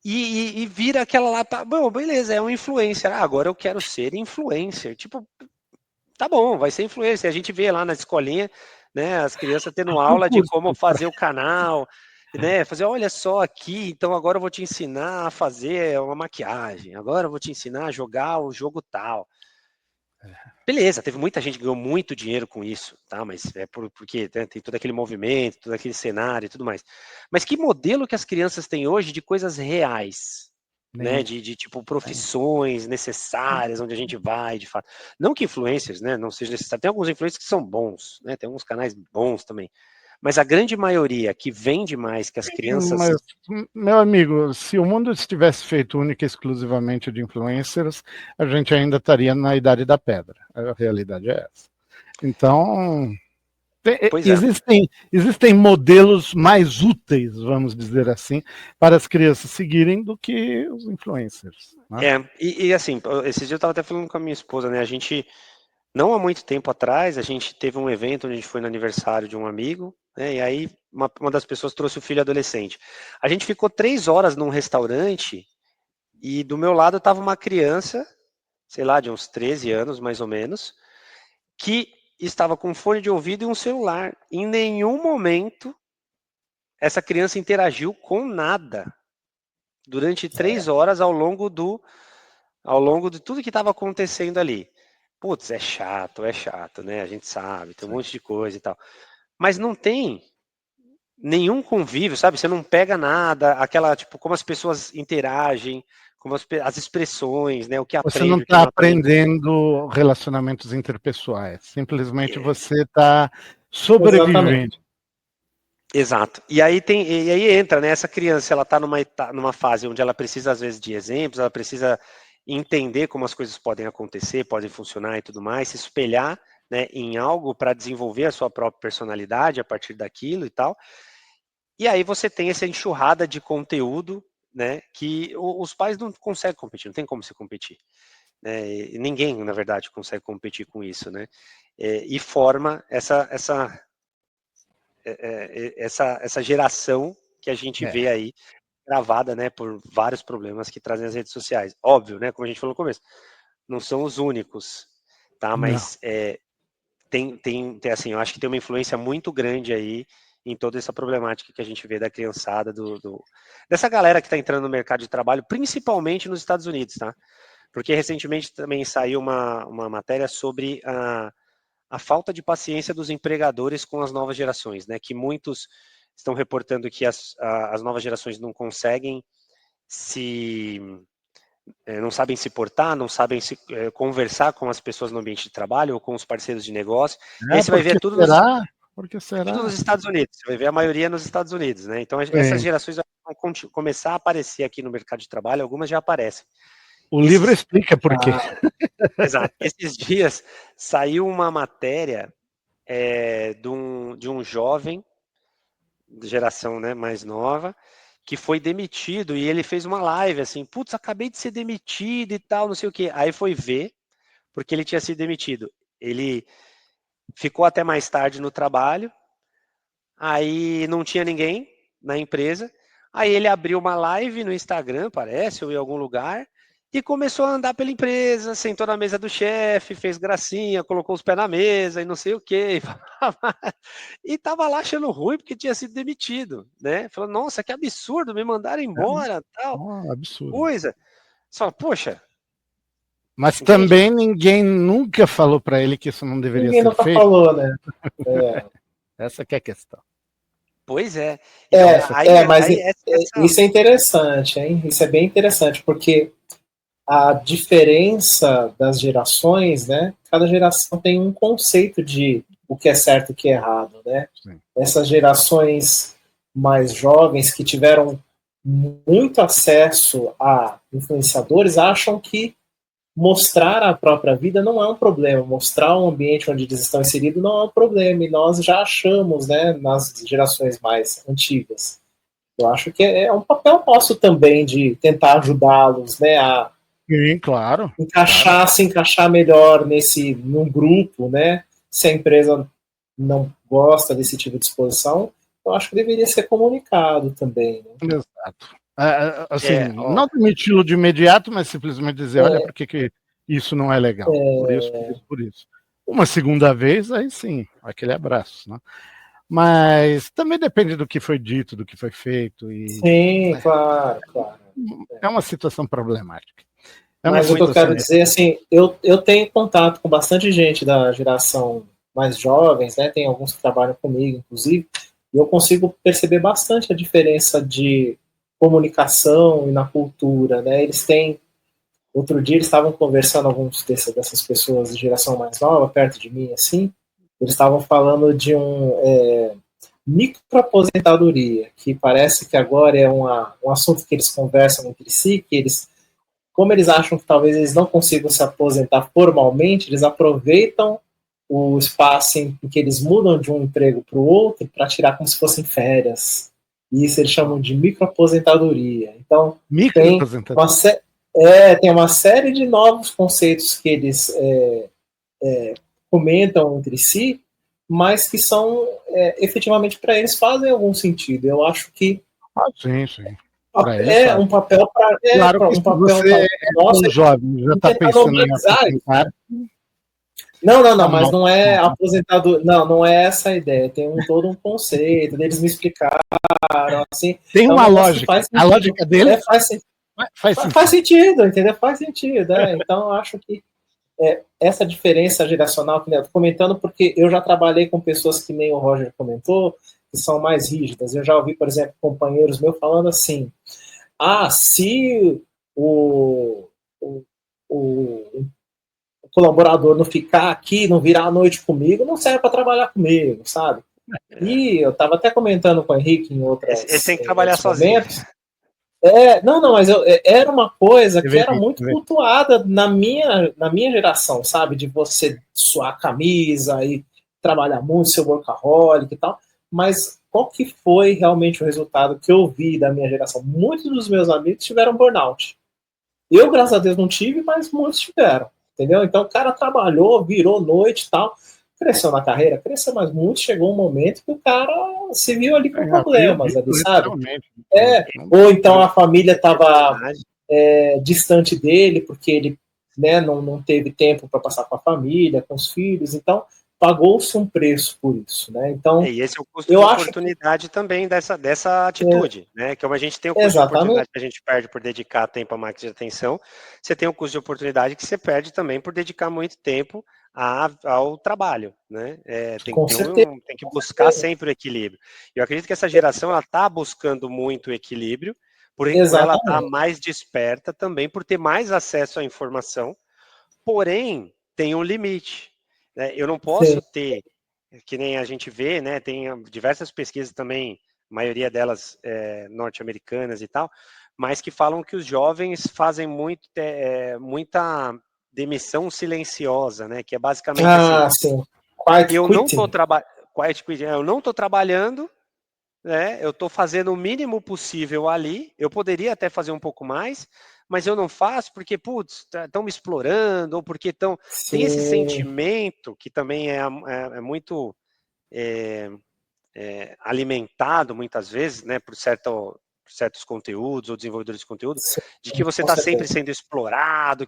e vira aquela lá, bom, beleza, é um influencer. Agora eu quero ser influencer. Tipo, tá bom, vai ser influencer. A gente vê lá na escolinha, né, as crianças tendo Um aula de curso. como fazer o canal, né, fazer, olha só aqui, então agora eu vou te ensinar a fazer uma maquiagem, agora eu vou te ensinar a jogar o jogo tal. Beleza, teve muita gente que ganhou muito dinheiro com isso, tá? Mas é porque né, tem todo aquele movimento, todo aquele cenário e tudo mais. Mas que modelo que as crianças têm hoje de coisas reais, né? Nenhum. De tipo profissões necessárias, onde a gente vai, de fato. Não que influencers, né? Não seja necessário. Tem alguns influencers que são bons, né? Tem alguns canais bons também. Mas a grande maioria que vende mais que as crianças. Mas, meu amigo, se o mundo estivesse feito única e exclusivamente de influencers, a gente ainda estaria na idade da pedra. A realidade é essa. Então, Pois é. existem modelos mais úteis, vamos dizer assim, para as crianças seguirem do que os influencers. Né? E assim, esses dias eu estava até falando com a minha esposa, né? A gente, não há muito tempo atrás, a gente teve um evento onde a gente foi no aniversário de um amigo, né? E aí uma das pessoas trouxe o filho adolescente. A gente ficou 3 horas num restaurante e do meu lado estava uma criança, sei lá, de uns 13 anos mais ou menos, que estava com fone de ouvido e um celular. Em nenhum momento essa criança interagiu com nada durante 3 horas ao longo de tudo que estava acontecendo ali. Putz, é chato, né? A gente sabe, tem um monte de coisa e tal. Mas não tem nenhum convívio, sabe? Você não pega nada, aquela, tipo, como as pessoas interagem, como as expressões, né? O que Você não aprende, o que está não aprende. aprendendo relacionamentos interpessoais. Simplesmente É, você está sobrevivendo. Exatamente. exato. E aí entra, né? Essa criança, ela está numa fase onde ela precisa, às vezes, de exemplos, ela precisa entender como as coisas podem acontecer, podem funcionar e tudo mais, se espelhar, né, em algo para desenvolver a sua própria personalidade a partir daquilo e tal. E aí você tem essa enxurrada de conteúdo, né, que os pais não conseguem competir, não tem como se competir. Né, e ninguém, na verdade, consegue competir com isso, né? E forma essa geração que a gente vê É, aí gravada, né, por vários problemas que trazem as redes sociais. Óbvio, né, como a gente falou no começo, não são os únicos, tá? não. Mas tem assim, eu acho que tem uma influência muito grande aí em toda essa problemática que a gente vê da criançada, dessa galera que está entrando no mercado de trabalho, principalmente nos Estados Unidos, tá? Porque recentemente também saiu uma matéria sobre a falta de paciência dos empregadores com as novas gerações, né? Que muitos estão reportando que as novas gerações não conseguem não sabem se portar, não sabem conversar com as pessoas no ambiente de trabalho ou com os parceiros de negócio. E aí você vai Por que ver tudo será? Por que tudo será? nos Estados Unidos. Você vai ver a maioria nos Estados Unidos, né? Então essas Bem, gerações vão começar a aparecer aqui no mercado de trabalho, algumas já aparecem. o livro Esses, explica por quê. exato. Esses dias saiu uma matéria de um jovem de geração, né, mais nova, que foi demitido e ele fez uma live assim, putz, acabei de ser demitido e tal, não sei o que. Aí foi ver, porque ele tinha sido demitido. Ele ficou até mais tarde no trabalho, aí não tinha ninguém na empresa, aí ele abriu uma live no Instagram, parece, ou em algum lugar, e começou a andar pela empresa, sentou na mesa do chefe, fez gracinha, colocou os pés na mesa e não sei o quê. E tava lá achando ruim porque tinha sido demitido, né? Falando, nossa, que absurdo, me mandaram É embora, tal, um absurdo. coisa. Só, poxa, Mas entende? também ninguém nunca falou para ele que isso não deveria Ninguém ser nunca feito. falou, né? É, Essa que é a questão. Pois é. Então, mas aí essa. isso é interessante, hein? Isso é bem interessante, porque a diferença das gerações, né? Cada geração tem um conceito de o que é certo e o que é errado, né? Sim. Essas gerações mais jovens que tiveram muito acesso a influenciadores acham que mostrar a própria vida não é um problema, mostrar o ambiente onde eles estão inseridos não é um problema, e nós já achamos, né, nas gerações mais antigas. Eu acho que é um papel nosso também de tentar ajudá-los, né, a Sim, claro. se encaixar melhor num grupo, né? Se a empresa não gosta desse tipo de exposição, eu acho que deveria ser comunicado também. Né? Exato. É, Assim, ó, não demiti-lo de imediato, mas simplesmente dizer, olha, por que isso não é legal? Por isso, por isso, por isso. Uma segunda vez, aí sim, aquele abraço, né? Mas também depende do que foi dito, do que foi feito, e Sim, claro, claro. é uma situação problemática. Mas o que eu quero dizer, assim, eu tenho contato com bastante gente da geração mais jovens, né? Tem alguns que trabalham comigo, inclusive, e eu consigo perceber bastante a diferença de comunicação e na cultura, né? Eles têm. Outro dia eles estavam conversando, alguns dessas pessoas de geração mais nova, perto de mim, assim, eles estavam falando de microaposentadoria, que parece que agora é um assunto que eles conversam entre si, que eles, como eles acham que talvez eles não consigam se aposentar formalmente, eles aproveitam o espaço em que eles mudam de um emprego para o outro para tirar como se fossem férias. E isso eles chamam de microaposentadoria. Então, tem uma série de novos conceitos que eles comentam entre si, mas que são efetivamente para eles fazem algum sentido. Eu acho que sim. Um papel para claro que um papel você nosso, jovem, já está pensando em aposentar. Não, mas não é aposentado, não é essa a ideia. Tem todo um conceito, eles me explicaram assim. Tem uma lógica. A lógica dele faz sentido, entendeu? Faz sentido, Então eu acho que essa diferença geracional que eu tô comentando, porque eu já trabalhei com pessoas que nem o Roger comentou, que são mais rígidas. Eu já ouvi, por exemplo, companheiros meus falando assim: se o colaborador não ficar aqui, não virar a noite comigo, não serve para trabalhar comigo, sabe? E eu estava até comentando com o Henrique em outras Esse tem que trabalhar sozinho. Mas era uma coisa que era muito cultuada na minha geração, sabe? De você suar a camisa e trabalhar muito, ser workaholic e tal. Mas qual que foi realmente o resultado que eu vi da minha geração? Muitos dos meus amigos tiveram burnout. Eu, graças a Deus, não tive, mas muitos tiveram, entendeu? Então o cara trabalhou, virou noite e tal, cresceu na carreira, mas muito chegou um momento que o cara se viu ali com problemas, ali, sabe? Ou então a família estava distante dele, porque ele não teve tempo para passar com a família, com os filhos, então pagou-se um preço por isso, né? Então, e esse é o custo de oportunidade também dessa atitude, né? Que como a gente tem o custo de oportunidade que a gente perde por dedicar tempo à máquina de atenção, você tem o custo de oportunidade que você perde também por dedicar muito tempo ao trabalho, né? Tem que buscar sempre o equilíbrio. Eu acredito que essa geração ela está buscando muito o equilíbrio, por ela estar mais desperta também, por ter mais acesso à informação, porém tem um limite. Eu não posso ter, que nem a gente vê, né? Tem diversas pesquisas também, a maioria delas norte-americanas e tal, mas que falam que os jovens fazem muita demissão silenciosa, né? Que é basicamente assim. Eu não estou trabalhando, né? Eu estou fazendo o mínimo possível ali. Eu poderia até fazer um pouco mais, mas eu não faço porque, estão me explorando, ou porque tem esse sentimento que também é muito alimentado muitas vezes, né, por certos conteúdos ou desenvolvedores de conteúdo, de que você está sempre sendo explorado,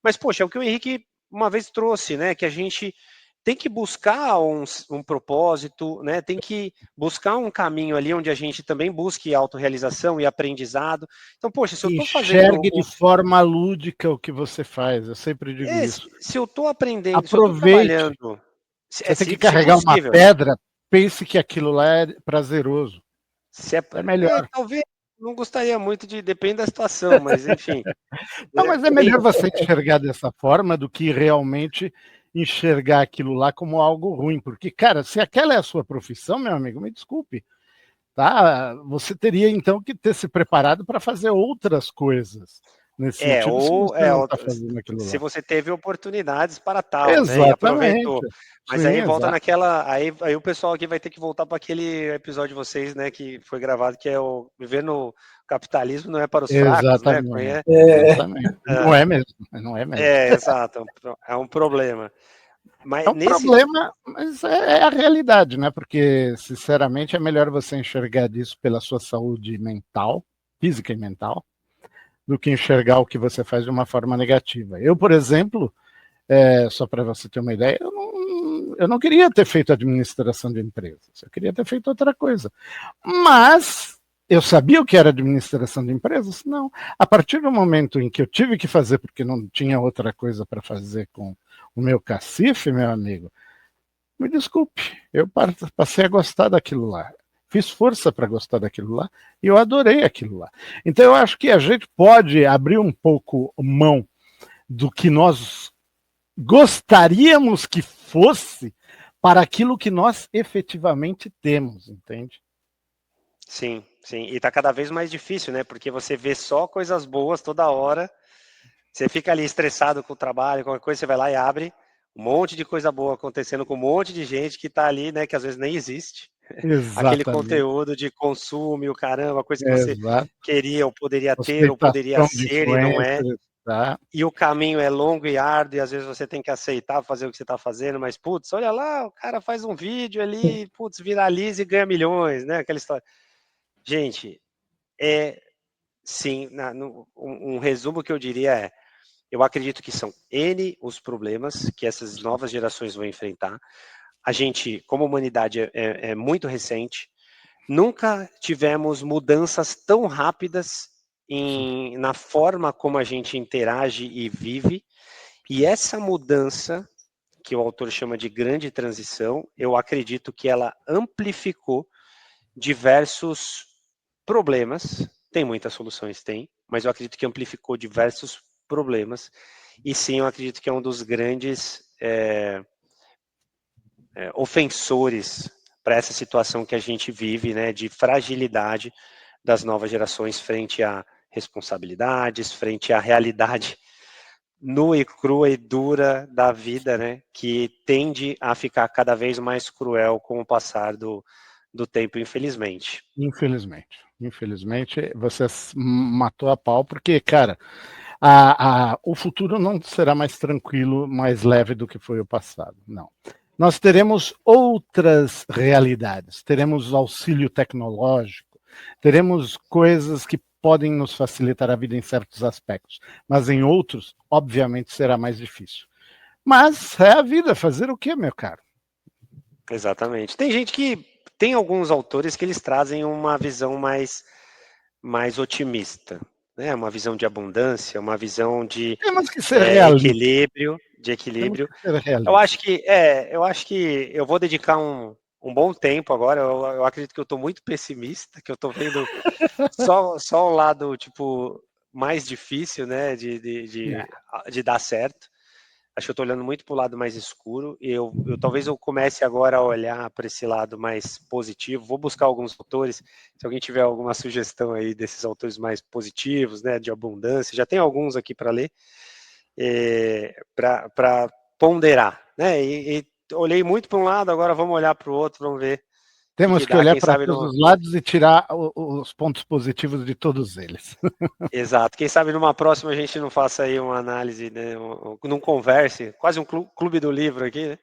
mas, poxa, é o que o Henrique uma vez trouxe, né, que a gente tem que buscar um propósito, né? Tem que buscar um caminho ali onde a gente também busque autorrealização e aprendizado. Então, poxa, se eu estou fazendo... Enxergue de forma lúdica o que você faz, eu sempre digo isso. Se eu estou aprendendo, aproveite. Se eu estou trabalhando... Você tem que carregar uma pedra, pense que aquilo lá é prazeroso. É melhor. Talvez não gostaria muito depende da situação, mas enfim. Não, mas é melhor você enxergar dessa forma do que realmente enxergar aquilo lá como algo ruim, porque, cara, se aquela é a sua profissão, meu amigo, me desculpe, tá? Você teria então que ter se preparado para fazer outras coisas nesse sentido. Se você teve oportunidades para tal, exatamente, né? E aproveitou. Mas sim, aí volta naquela. Aí o pessoal aqui vai ter que voltar para aquele episódio de vocês, né? Que foi gravado, que é o viver no capitalismo não é para os fracos, né? Exatamente. Não é mesmo. Exato. É um problema. Mas é um problema, mas é a realidade, né? Porque, sinceramente, é melhor você enxergar disso pela sua saúde mental, física e mental, do que enxergar o que você faz de uma forma negativa. Eu, por exemplo, só para você ter uma ideia, eu não queria ter feito administração de empresas, eu queria ter feito outra coisa. Mas Eu sabia o que era administração de empresas? Não. A partir do momento em que eu tive que fazer, porque não tinha outra coisa para fazer com o meu cacife, meu amigo, me desculpe, eu passei a gostar daquilo lá. Fiz força para gostar daquilo lá e eu adorei aquilo lá. Então eu acho que a gente pode abrir um pouco mão do que nós gostaríamos que fosse para aquilo que nós efetivamente temos, entende? Sim, sim. E tá cada vez mais difícil, né? Porque você vê só coisas boas toda hora. Você fica ali estressado com o trabalho, qualquer coisa, você vai lá e abre um monte de coisa boa acontecendo com um monte de gente que tá ali, né? Que às vezes nem existe. Aquele Exatamente. conteúdo de consumo e o caramba, coisa que você Exato. queria ou poderia ter ou poderia Ostentação de ser e não é. influência, tá? E o caminho é longo e árduo, e às vezes você tem que aceitar fazer o que você está fazendo, mas, putz, olha lá, o cara faz um vídeo ali, putz, viraliza e ganha milhões, né? Aquela história. Gente, sim, um resumo que eu diria é, eu acredito que são N os problemas que essas novas gerações vão enfrentar. A gente, como humanidade, é muito recente, nunca tivemos mudanças tão rápidas na forma como a gente interage e vive, e essa mudança, que o autor chama de grande transição, eu acredito que ela amplificou diversos problemas. Tem muitas soluções, tem, mas eu acredito que amplificou diversos problemas. E sim, eu acredito que é um dos grandes ofensores para essa situação que a gente vive, né, de fragilidade das novas gerações frente a responsabilidades, frente à realidade nua e crua e dura da vida, né, que tende a ficar cada vez mais cruel com o passar do tempo, infelizmente. Infelizmente. Infelizmente, você matou a pau, porque, cara, o futuro não será mais tranquilo, mais leve do que foi o passado. Não. Nós teremos outras realidades, teremos auxílio tecnológico, teremos coisas que podem nos facilitar a vida em certos aspectos, mas em outros, obviamente, será mais difícil. Mas é a vida, fazer o quê, meu caro? Exatamente. Tem gente que tem alguns autores que eles trazem uma visão mais otimista, né? Uma visão de abundância, uma visão de Temos que ser realistas. equilíbrio, Temos que ser Eu acho realistas. que eu vou dedicar um bom tempo agora. Eu acredito que eu estou muito pessimista, que eu estou vendo só o lado tipo mais difícil, né, de dar certo. Acho que eu estou olhando muito para o lado mais escuro e talvez eu comece agora a olhar para esse lado mais positivo. Vou buscar alguns autores, se alguém tiver alguma sugestão aí desses autores mais positivos, né, de abundância, já tem alguns aqui para ler, para ponderar, né? E olhei muito para um lado, agora vamos olhar para o outro, vamos ver o Temos que que dá. olhar Quem para sabe todos os lados e tirar os pontos positivos de todos eles. Exato. Quem sabe numa próxima a gente não faça aí uma análise, né? Não converse, quase um clube do livro aqui, né?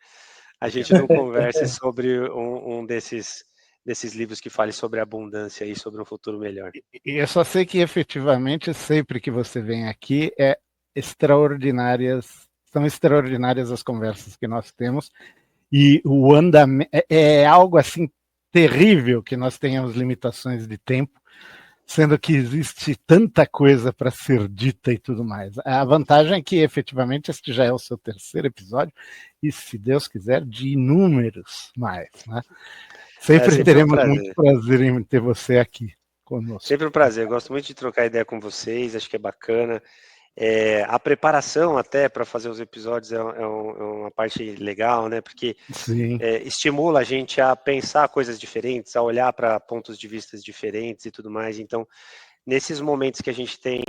A gente não converse sobre um desses livros que fale sobre abundância e sobre um futuro melhor. E eu só sei que efetivamente sempre que você vem aqui são extraordinárias as conversas que nós temos e o andamento é algo assim terrível que nós tenhamos limitações de tempo, sendo que existe tanta coisa para ser dita e tudo mais. A vantagem é que efetivamente este já é o seu terceiro episódio e, se Deus quiser, de inúmeros mais, né? Sempre Sempre um teremos muito prazer. prazer em ter você aqui conosco. Sempre um prazer. Eu gosto muito de trocar ideia com vocês, acho que é bacana. A preparação até para fazer os episódios é uma parte legal, né? Porque Sim. estimula a gente a pensar coisas diferentes, a olhar para pontos de vista diferentes e tudo mais. Então, nesses momentos que a gente tem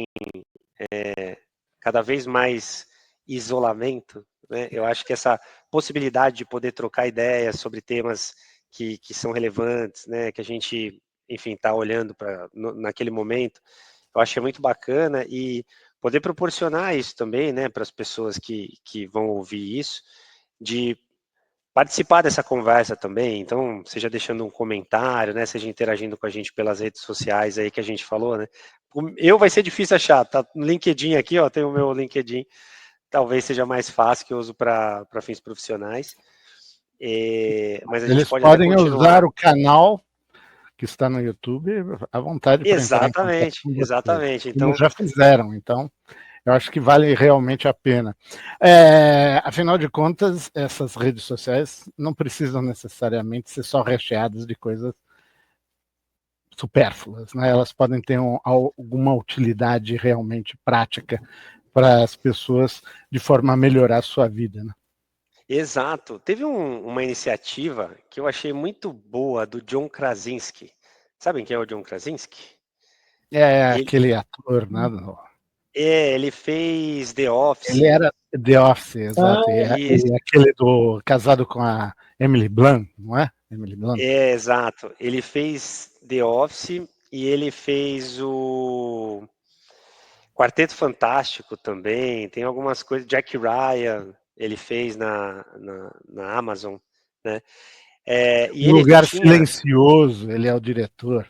cada vez mais isolamento, né? Eu acho que essa possibilidade de poder trocar ideias sobre temas que são relevantes, né? Que a gente, enfim, está olhando naquele momento, eu acho que é muito bacana e poder proporcionar isso também, né, para as pessoas que vão ouvir isso, de participar dessa conversa também, então, seja deixando um comentário, né, seja interagindo com a gente pelas redes sociais aí que a gente falou, né. Vai ser difícil achar, tá no LinkedIn aqui, ó, tem o meu LinkedIn, talvez seja mais fácil, que eu uso para fins profissionais, mas a gente Eles pode até podem usar continuar. o canal que está no YouTube, à vontade para entrar em contato com você, Exatamente. como Então, já fizeram. Então, eu acho que vale realmente a pena. Afinal de contas, essas redes sociais não precisam necessariamente ser só recheadas de coisas supérfluas, né? Elas podem ter alguma utilidade realmente prática para as pessoas de forma a melhorar a sua vida, né? exato. Teve uma iniciativa que eu achei muito boa do John Krasinski. Sabem quem é o John Krasinski? É Ele, aquele ator, né? ele fez The Ele Office. era The Office, exato. E E aquele do casado com a Emily Blunt, não é? Emily Blunt. exato. Ele fez The Office e ele fez o Quarteto Fantástico também. Tem algumas coisas. Jack Ryan, ele fez na Amazon, né? E ele Lugar tinha. Silencioso, ele é o diretor.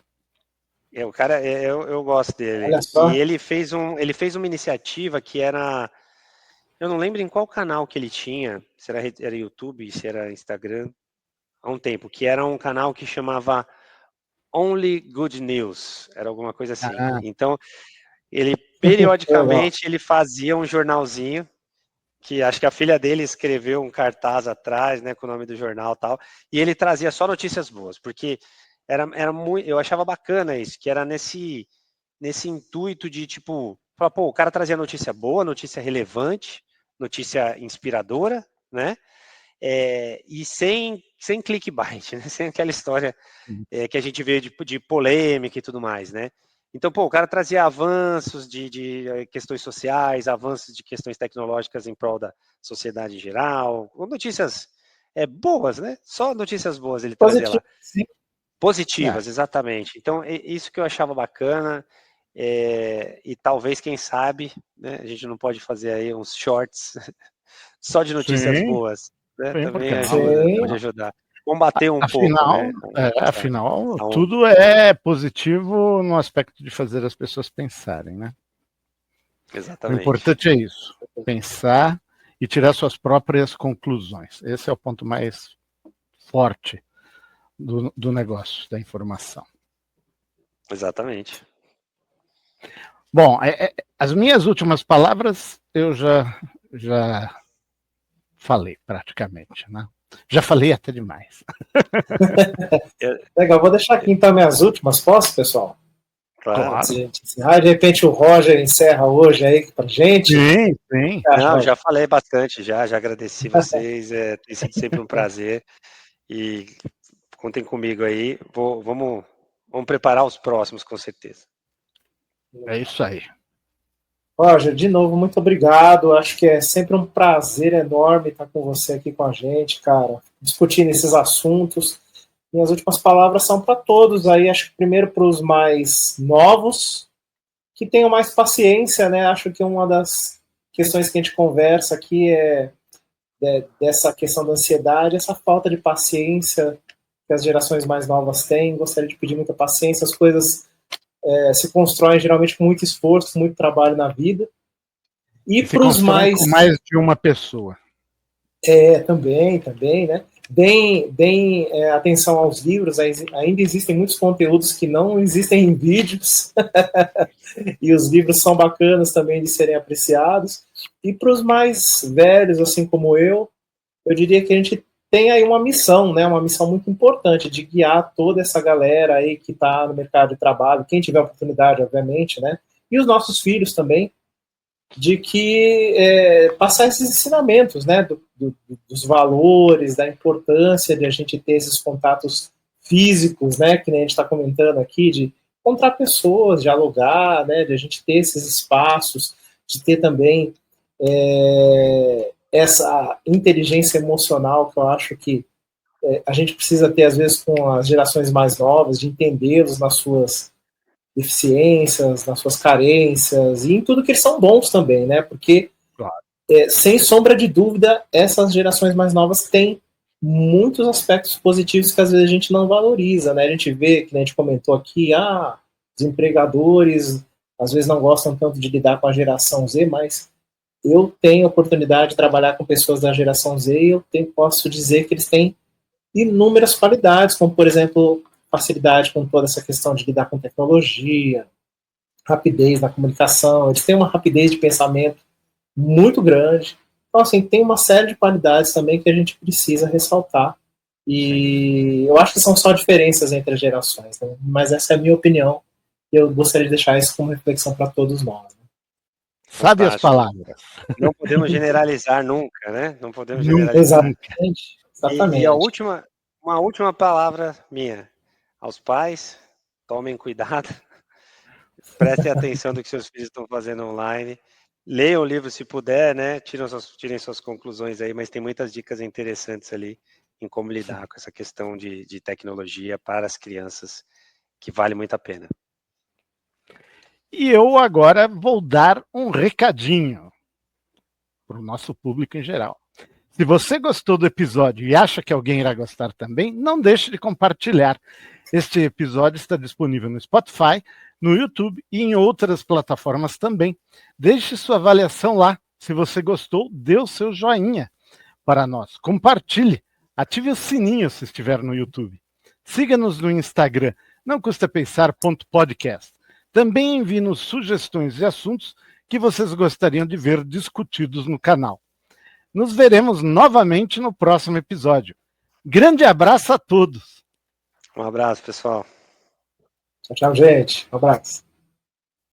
O cara, eu gosto dele. Olha E só. ele fez uma iniciativa que era. Eu não lembro em qual canal que ele tinha, se era YouTube, se era Instagram, há um tempo, que era um canal que chamava Only Good News, era alguma coisa assim. Ah, Então, ele Legal. periodicamente ele fazia um jornalzinho, que acho que a filha dele escreveu um cartaz atrás, né, com o nome do jornal e tal, e ele trazia só notícias boas, porque era muito, eu achava bacana isso, que era nesse intuito de, tipo, falar, pô, o cara trazia notícia boa, notícia relevante, notícia inspiradora, né? E sem clickbait, né? Sem aquela história que a gente vê de polêmica e tudo mais, né? Então, pô, o cara trazia avanços de questões sociais, avanços de questões tecnológicas em prol da sociedade em geral, notícias boas, né? Só notícias boas ele trazia Positivo, lá. sim. Positivas, exatamente. Então, isso que eu achava bacana, e talvez, quem sabe, né, a gente não pode fazer aí uns shorts só de notícias sim, boas, né? sim, por que Também não? ajuda, Sim. pode ajudar. Combater um pouco, Afinal, né? afinal, Essa onda. tudo é positivo no aspecto de fazer as pessoas pensarem, né? O Exatamente. importante é isso, pensar e tirar suas próprias conclusões. Esse é o ponto mais forte do negócio, da informação. Exatamente. Bom, as minhas últimas palavras eu já falei praticamente, né? Já falei até demais. Legal, vou deixar aqui então minhas últimas, posso, pessoal? Antes Claro. de a gente encerrar, de repente o Roger encerra hoje aí pra gente. O Sim, sim. que acha, Não, Roger? já falei bastante, já agradeci vocês, tem sido sempre um prazer e contem comigo aí. Vamos preparar os próximos, com certeza. É isso aí. Roger, de novo, muito obrigado. Acho que é sempre um prazer enorme estar com você aqui com a gente, cara, discutindo esses assuntos. Minhas últimas palavras são para todos aí, acho que primeiro para os mais novos, que tenham mais paciência, né? Acho que uma das questões que a gente conversa aqui é dessa questão da ansiedade, essa falta de paciência que as gerações mais novas têm. Gostaria de pedir muita paciência, as coisas se constroem geralmente com muito esforço, muito trabalho na vida. E E se para os constroem mais. com mais de uma pessoa. Também, né? Deem atenção aos livros, ainda existem muitos conteúdos que não existem em vídeos, e os livros são bacanas também de serem apreciados. E para os mais velhos, assim como eu diria que a gente tem aí uma missão, né? Uma missão muito importante de guiar toda essa galera aí que está no mercado de trabalho, quem tiver oportunidade, obviamente, né? E os nossos filhos também, de que passar esses ensinamentos, né, dos valores, da importância de a gente ter esses contatos físicos, né, que nem a gente está comentando aqui, de encontrar pessoas, dialogar, né, de a gente ter esses espaços, de ter também essa inteligência emocional que eu acho que a gente precisa ter, às vezes, com as gerações mais novas, de entendê-los nas suas deficiências, nas suas carências e em tudo que eles são bons também, né? Porque, Claro. Sem sombra de dúvida, essas gerações mais novas têm muitos aspectos positivos que às vezes a gente não valoriza, né? A gente vê, que a gente comentou aqui, os empregadores às vezes não gostam tanto de lidar com a geração Z, mas eu tenho a oportunidade de trabalhar com pessoas da geração Z e posso dizer que eles têm inúmeras qualidades, como, por exemplo, facilidade com toda essa questão de lidar com tecnologia, rapidez na comunicação, eles têm uma rapidez de pensamento muito grande. Então, assim, tem uma série de qualidades também que a gente precisa ressaltar. E eu acho que são só diferenças entre as gerações, né? Mas essa é a minha opinião e eu gostaria de deixar isso como reflexão para todos nós. Né? Sabe as palavras. Não podemos generalizar nunca, né? Não podemos Nunca. generalizar. Exatamente. E uma última palavra minha. Aos pais, tomem cuidado, prestem atenção do que seus filhos estão fazendo online, leiam o livro se puder, né? Tirem suas conclusões aí, mas tem muitas dicas interessantes ali em como lidar com essa questão de tecnologia para as crianças, que vale muito a pena. E eu agora vou dar um recadinho para o nosso público em geral. Se você gostou do episódio e acha que alguém irá gostar também, não deixe de compartilhar. Este episódio está disponível no Spotify, no YouTube e em outras plataformas também. Deixe sua avaliação lá. Se você gostou, dê o seu joinha para nós. Compartilhe. Ative o sininho se estiver no YouTube. Siga-nos no Instagram, nãocustapensar.podcast. Também envie-nos sugestões e assuntos que vocês gostariam de ver discutidos no canal. Nos veremos novamente no próximo episódio. Grande abraço a todos. Um abraço, pessoal. Tchau, gente. Um abraço.